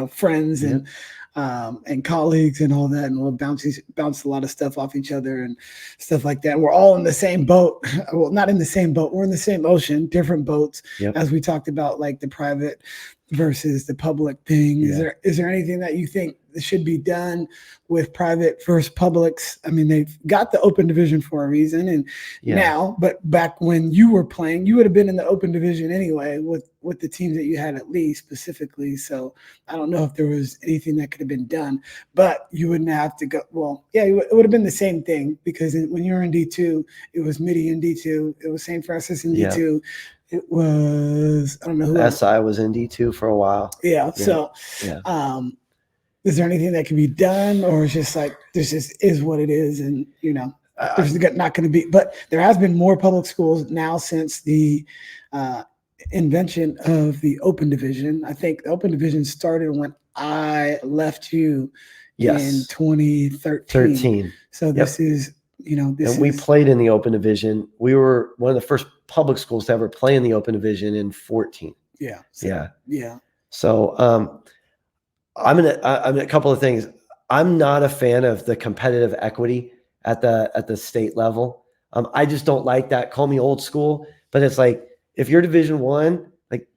friends and colleagues and all that. And we'll bounce a lot of stuff off each other and stuff like that. We're all in the same boat. Well, not in the same boat. We're in the same ocean, different boats, as we talked about, like the private versus the public thing. Is there anything that you think should be done with private versus publics? I mean, they've got the open division for a reason, and now, but back when you were playing, you would have been in the open division anyway with the teams that you had at Leigh specifically. So I don't know if there was anything that could have been done, but you wouldn't have to go. Well, yeah, it would have been the same thing because when you were in D2, it was Midi in D2, it was St. Francis in D2. It was, I don't know who SI was in D2 for a while. Yeah. So, is there anything that can be done, or it's just like this is what it is, and there's not going to be? But there has been more public schools now since the invention of the open division. I think the open division started when I left you in 2013. So this is. We played in the open division. We were one of the first public schools to ever play in the open division in 2014. Yeah. So I'm a couple of things. I'm not a fan of the competitive equity at the state level. I just don't like that. Call me old school, but it's like if you're Division I, like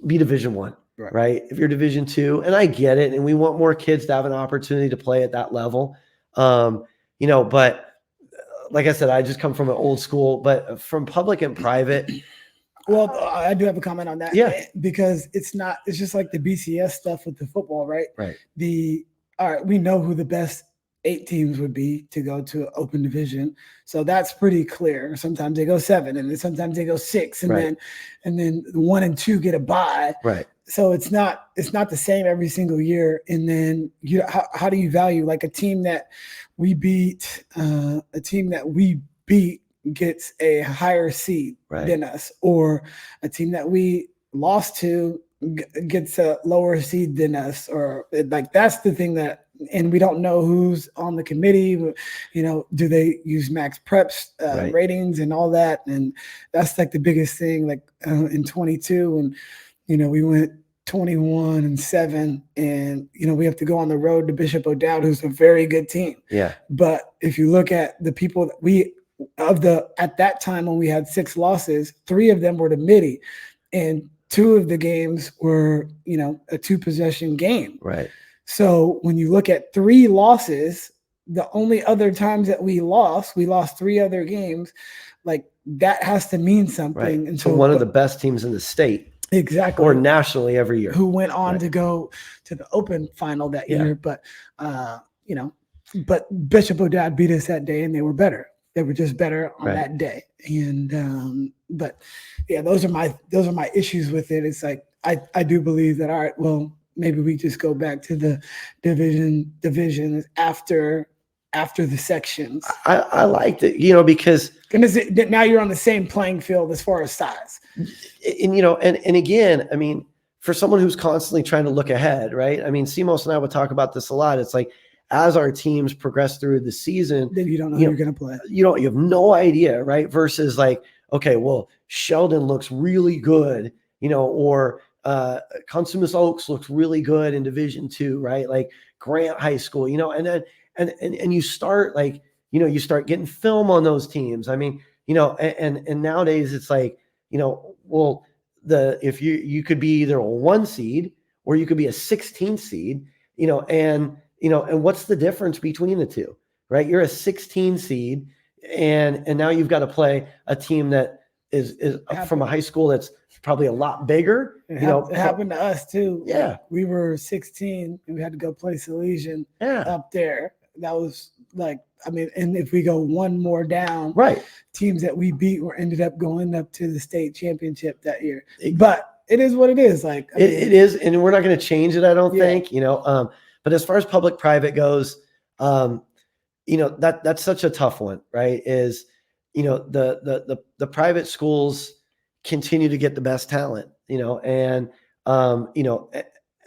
be Division I, right? If you're Division II, and I get it, and we want more kids to have an opportunity to play at that level, but. Like I said, I just come from an old school, but from public and private. Well, I do have a comment on that. Yeah. Because it's just like the BCS stuff with the football, right? Right. All right, we know who the best 8 teams would be to go to open division. So that's pretty clear. Sometimes they go 7, and then sometimes they go 6, and then 1 and 2 get a bye. Right. So it's not the same every single year. And then how do you value like a team that we beat? A team that we beat gets a higher seed than us, or a team that we lost to gets a lower seed than us, or like that's the thing that. And we don't know who's on the committee. Do they use max preps ratings and all that? And that's like the biggest thing. Like in 22, and we went 21-7, and we have to go on the road to Bishop O'Dowd, who's a very good team. Yeah. But if you look at the people that at that time when we had 6 losses, 3 of them were to Midi, and 2 of the games were a 2-possession game. Right. So when you look at 3 losses, the only other times that we lost 3 other games, like that has to mean something. Right. And so one of the best teams in the state. Exactly. Or nationally every year. Who went on to go to the open final that year. But, but Bishop O'Dowd beat us that day, and they were better. They were just better on that day. And, but yeah, those are my issues with it. It's like, I do believe that, all right, well, maybe we just go back to the divisions after the sections. I liked it, because now you're on the same playing field as far as size. And and again, I mean, for someone who's constantly trying to look ahead, right? I mean, Simos and I would talk about this a lot. It's like as our teams progress through the season, then you don't know who you're going to play. You have no idea, right? Versus like, okay, well, Sheldon looks really good, or Consumus Oaks looks really good in Division II, right? Like Grant High School, and then and you start like, you start getting film on those teams. I mean, and nowadays it's like, well, if you could be either a 1 seed or you could be a 16 seed, and what's the difference between the two, right? You're a 16 seed, and now you've got to play a team that is from a high school that's probably a lot bigger. It happened to us too. Yeah. We were 16 and we had to go play Salesian up there. That was like, I mean, and if we go one more down, Right. teams that we beat were ended up going up to the state championship that year. But it is what it is. Like, I mean, it is, and we're not going to change it, I don't Yeah. think, but as far as public private goes, that's such a tough one, right? Is, the private schools continue to get the best talent, and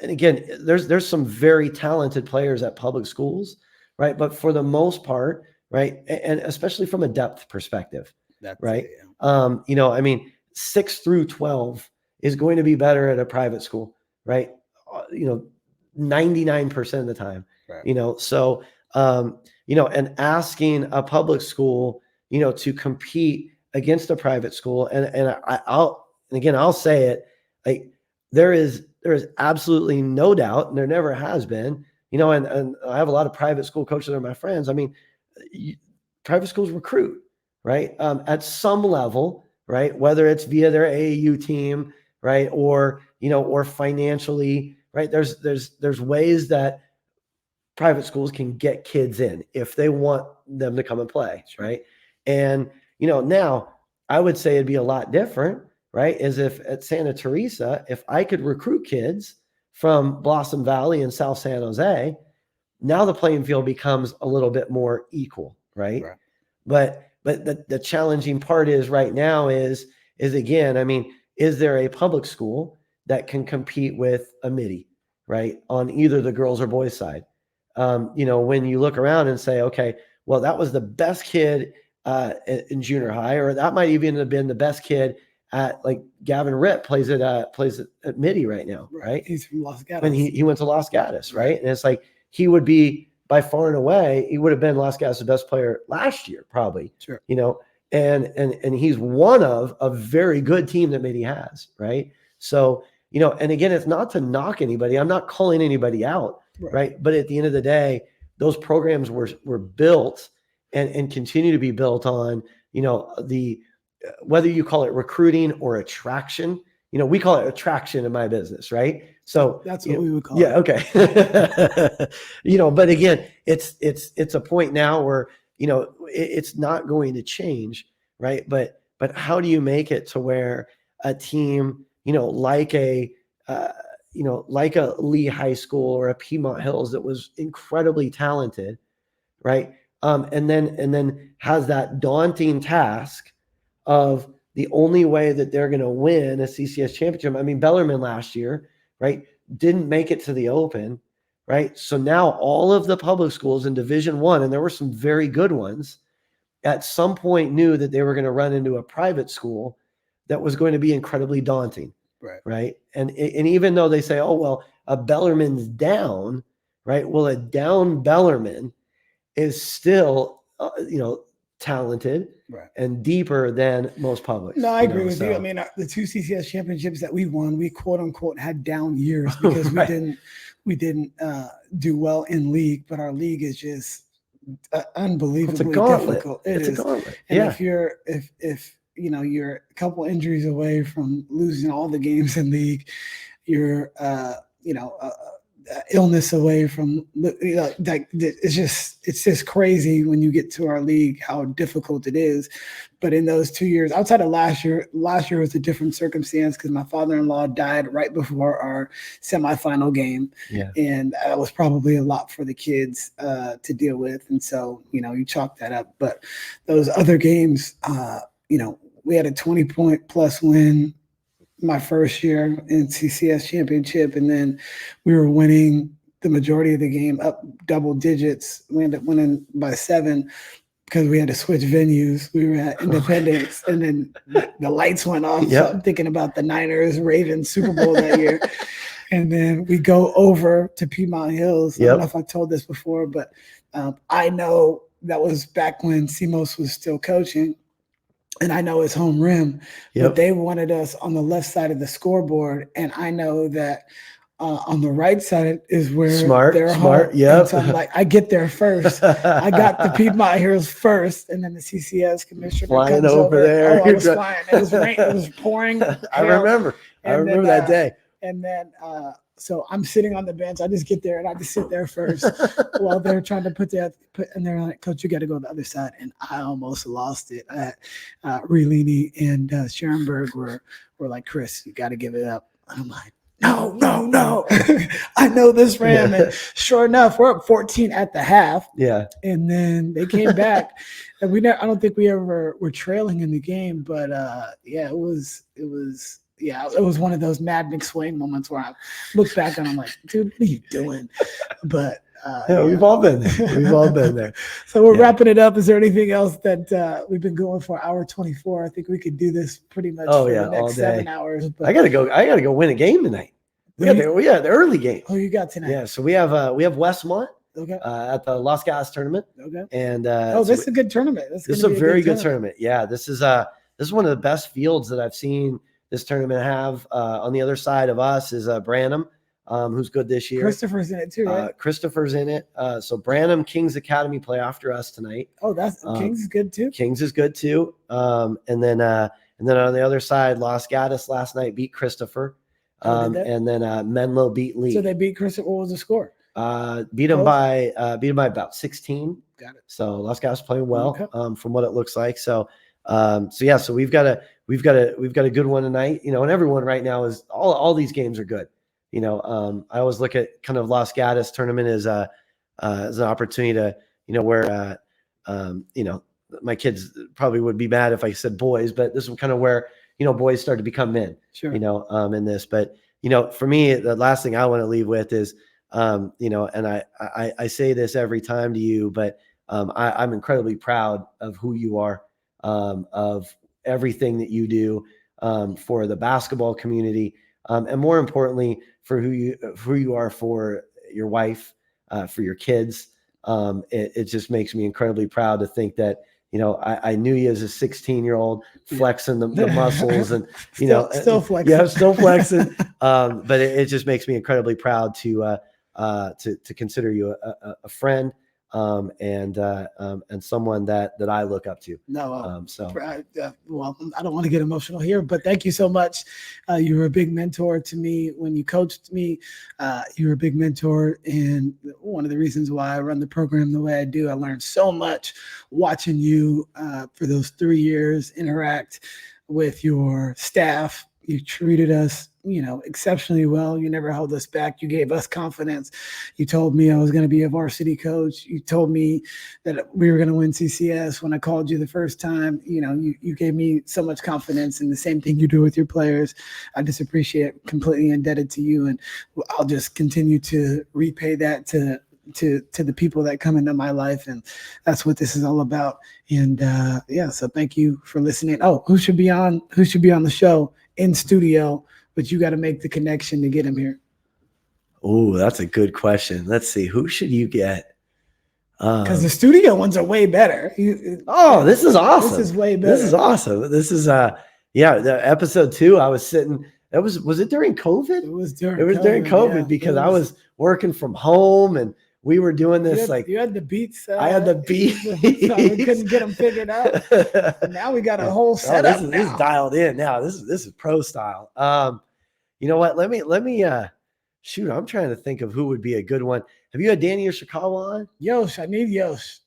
again, there's some very talented players at public schools, right? But for the most part, right, and especially from a depth perspective, That's right? it, yeah. I mean, 6 through 12 is going to be better at a private school, right? 99% of the time, Right. So, and asking a public school, to compete against a private school. And I'll say it, like, there is absolutely no doubt, and there never has been, and I have a lot of private school coaches that are my friends. I mean, private schools recruit, right? At some level, right? Whether it's via their AAU team, right? Or, or financially, right? There's ways that private schools can get kids in if they want them to come and play, right? And, now I would say it'd be a lot different, right? Is if at Santa Teresa, if I could recruit kids from Blossom Valley and South San Jose, now the playing field becomes a little bit more equal, right? But the challenging part is right now is again, I mean, is there a public school that can compete with a midi, right? On either the girls or boys side? When you look around and say, okay, well, that was the best kid in junior high, or that might even have been the best kid at, like, Gavin Ripp plays at midi right now, right? He's from Los Gatos. And he went to Los Gatos, right? And it's like, he would be by far and away, he would have been Los Gatos' best player last year, probably. Sure. And he's one of a very good team that Midi has, right? So, and again, it's not to knock anybody. I'm not calling anybody out, right? But at the end of the day, those programs were built and continue to be built on, the whether you call it recruiting or attraction. We call it attraction in my business, right? So that's what we would call it. Okay. But again, it's a point now where, it's not going to change, right? But how do you make it to where a team, like a Leigh High School or a Piedmont Hills that was incredibly talented, right? And then has that daunting task of the only way that they're going to win a CCS championship. I mean, Bellarmine last year, right, didn't make it to the Open, right? So now all of the public schools in Division I, and there were some very good ones, at some point knew that they were going to run into a private school that was going to be incredibly daunting, right? And even though they say, oh, well, a Bellarmine's down, right? Well, a down Bellarmine is still, talented and deeper than most publics. No, I agree with you. I mean, the 2 CCS championships that we won, we quote unquote had down years because we didn't do well in league, but our league is just unbelievably difficult. It's a gauntlet. And if you're a couple injuries away from losing all the games in league, you're illness away from, it's just crazy when you get to our league how difficult it is. But in those 2 years, outside of last year was a different circumstance because my father-in-law died right before our semifinal game. And that was probably a lot for the kids to deal with. And so, you chalk that up. But those other games, we had a 20-point plus win my first year in CCS championship, and then we were winning the majority of the game up double digits. We ended up winning by 7 because we had to switch venues. We were at Independence, and then the lights went off. So I'm thinking about the Niners Ravens Super Bowl that year. And then we go over to Piedmont Hills. I don't know if I told this before, but I know that was back when Simos was still coaching. And I know it's home rim, but they wanted us on the left side of the scoreboard. And I know that on the right side is where they're home. So I'm like, I get there first. I got the Piedmont Heroes first, and then the CCS commissioner flying comes over there. I was flying. It was pouring. I remember that day. And then So I'm sitting on the bench. I just get there and I just sit there first while they're trying to and they're like, Coach, you got to go to the other side. And I almost lost it. Relini and Schoenberg were like, Chris, you got to give it up. I'm like, no. I know this Ram. And sure enough, we're up 14 at the half. Yeah. And then they came back. And I don't think we ever were trailing in the game. But it was one of those Mad McSwain moments where I look back and I'm like, dude, what are you doing? But we've all been there. We've all been there. So we're wrapping it up. Is there anything else that we've been going for hour 24? I think we could do this pretty much for the next 7 hours. But I gotta go win a game tonight. We got the early game. Oh, you got tonight? Yeah. So we have Westmont. Okay. At the Las Gas tournament. Okay. And this is a good tournament. This is a very good tournament. Yeah. This is one of the best fields that I've seen this tournament have. On the other side of us is Branham, who's good this year. Christopher's in it too, right? Christopher's in it. So Branham, Kings Academy play after us tonight. Oh, Kings is good too. Kings is good too. And then on the other side, Las Gatas last night beat Christopher. And then Menlo beat Leigh. So they beat Christopher. What was the score? Beat him by about 16. Got it. So Las Gatas playing well, from what it looks like. So we've got a good one tonight, and everyone right now is all these games are good. I always look at kind of Las Gatas tournament as an opportunity to, where, my kids probably would be mad if I said boys, but this is kind of where, boys start to become men, sure. In this, but, for me, the last thing I want to leave with is, and I say this every time to you, but I'm incredibly proud of who you are, of everything that you do for the basketball community, and more importantly, for who you are for your wife, for your kids. It just makes me incredibly proud to think that, I knew you as a 16-year-old flexing the muscles and, still flexing. Yeah, still flexing. But it just makes me incredibly proud to consider you a friend, and someone that I look up to. No, well, I don't want to get emotional here, but thank you so much. You were a big mentor to me when you coached me. You were a big mentor, and one of the reasons why I run the program the way I do. I learned so much watching you for those 3 years interact with your staff. You treated us, exceptionally well. You never held us back. You gave us confidence. You told me I was going to be a varsity coach. You told me that we were going to win CCS when I called you the first time. You gave me so much confidence, and the same thing you do with your players. I just appreciate it. Completely indebted to you, and I'll just continue to repay that to the people that come into my life, and that's what this is all about. And so thank you for listening. Oh, who should be on the show in studio, but you got to make the connection to get him here? Oh, that's a good question. Let's see. Who should you get? Because the studio ones are way better. This is awesome. This is way better. This is awesome. This is the episode 2. I was sitting. Was it during COVID? It was during COVID because I was working from home and we were doing this you had the beats. I had the beats. So we couldn't get them figured out. Now we got a whole setup. This is dialed in now. This is pro style. You know what? Let me shoot. I'm trying to think of who would be a good one. Have you had Danny Yoshikawa on? Yosh, I need Yosh.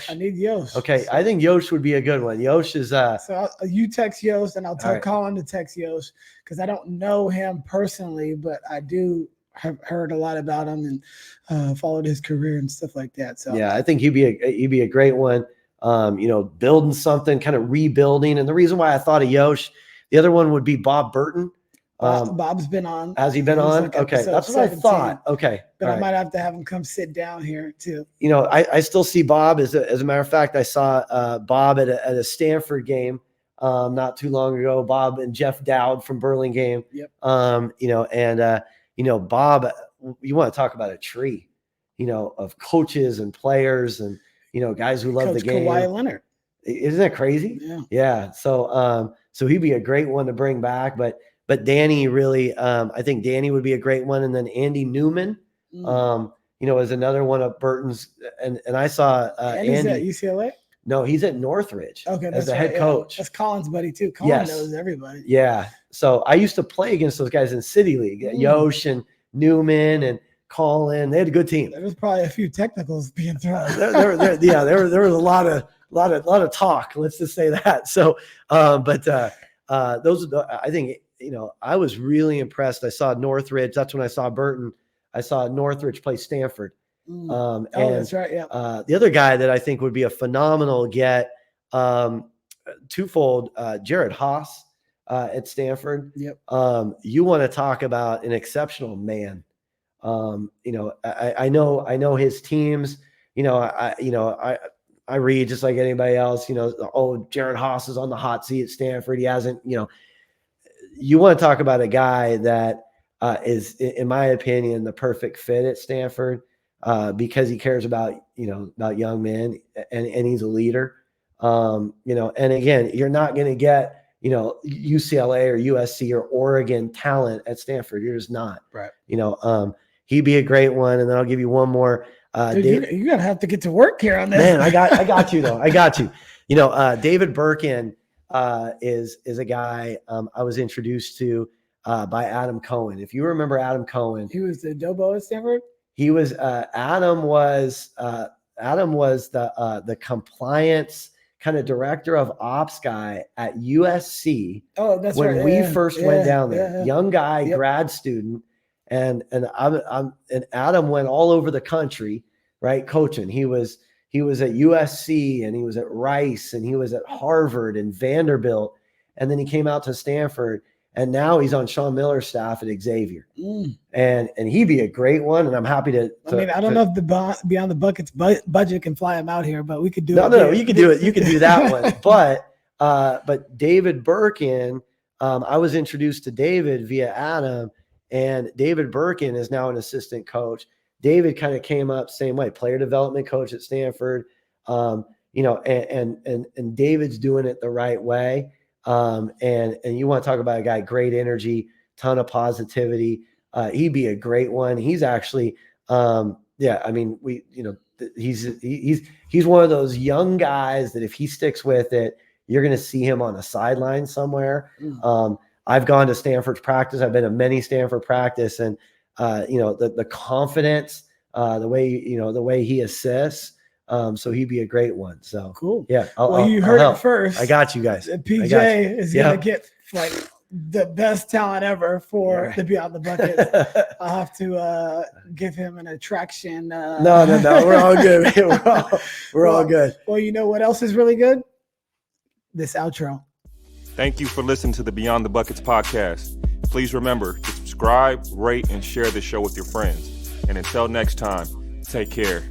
I need Yosh. Okay, so I think Yosh would be a good one. Yosh is so you text Yosh, and I'll tell Colin to text Yosh because I don't know him personally, but I do have heard a lot about him and followed his career and stuff like that. So yeah, I think he'd be a great one. Building something, kind of rebuilding. And the reason why I thought of Yosh, the other one would be Bob Burton. Bob's been on. Has he been on? Like okay, that's what 17. I thought. Okay, but I might have to have him come sit down here too. I still see Bob. As a matter of fact, I saw Bob at a Stanford game not too long ago. Bob and Jeff Dowd from Burlingame. Yep. Bob, you want to talk about a tree, of coaches and players and, guys who love the game. Kawhi Leonard. Isn't that crazy? Yeah. So he'd be a great one to bring back, but Danny really, I think Danny would be a great one. And then Andy Newman, is another one of Burton's. And I saw Andy at UCLA. No, he's at Northridge. Okay, as the head coach. That's Colin's buddy too. Colin knows everybody. Yeah. So I used to play against those guys in City League. Yosh and Newman and Colin. They had a good team. There was probably a few technicals being thrown. There was a lot of talk. Let's just say that. So, those are I think, I was really impressed. I saw Northridge. That's when I saw Burton. I saw Northridge play Stanford. And that's right. Yeah. The other guy that I think would be a phenomenal get, twofold, Jared Haas at Stanford. Yep. You want to talk about an exceptional man. I know his teams. I read just like anybody else. Jared Haas is on the hot seat at Stanford. He hasn't. You want to talk about a guy that is, in my opinion, the perfect fit at Stanford because he cares about young men and he's a leader. And again, you're not going to get UCLA or USC or Oregon talent at Stanford. You're just not. Right. He'd be a great one. And then I'll give you one more. Dude, you're gonna have to get to work here on this. Man, I got you though. I got you. David Birkin is a guy I was introduced to by Adam Cohen. If you remember Adam Cohen, he was the Dobo at Stanford. He was Adam was the compliance kind of director of ops guy at USC. Oh, that's when right. we first went down there. Yeah. Young guy, grad student, and Adam went all over the country, right, coaching. He was at USC and he was at Rice and he was at Harvard and Vanderbilt, and then he came out to Stanford. And now he's on Sean Miller's staff at Xavier, and he'd be a great one. And I'm happy to. I don't know if the Beyond the Buckets budget can fly him out here, but we could do it. No, you could do it. You could do that one. But David Birkin, I was introduced to David via Adam, and David Birkin is now an assistant coach. David kind of came up same way, player development coach at Stanford. And David's doing it the right way. And you want to talk about a guy, great energy, ton of positivity. He'd be a great one. He's actually, he's one of those young guys that if he sticks with it, you're going to see him on the sideline somewhere. I've gone to Stanford's practice. I've been to many Stanford practice, and the confidence, the way he assists. So he'd be a great one. So cool. Yeah. You heard it first. I got you guys. PJ is going to get like the best talent ever for the Beyond the Bucket. I'll have to give him an attraction. No. We're all good. We're all good. Well, you know what else is really good? This outro. Thank you for listening to the Beyond the Buckets podcast. Please remember to subscribe, rate, and share the show with your friends. And until next time, take care.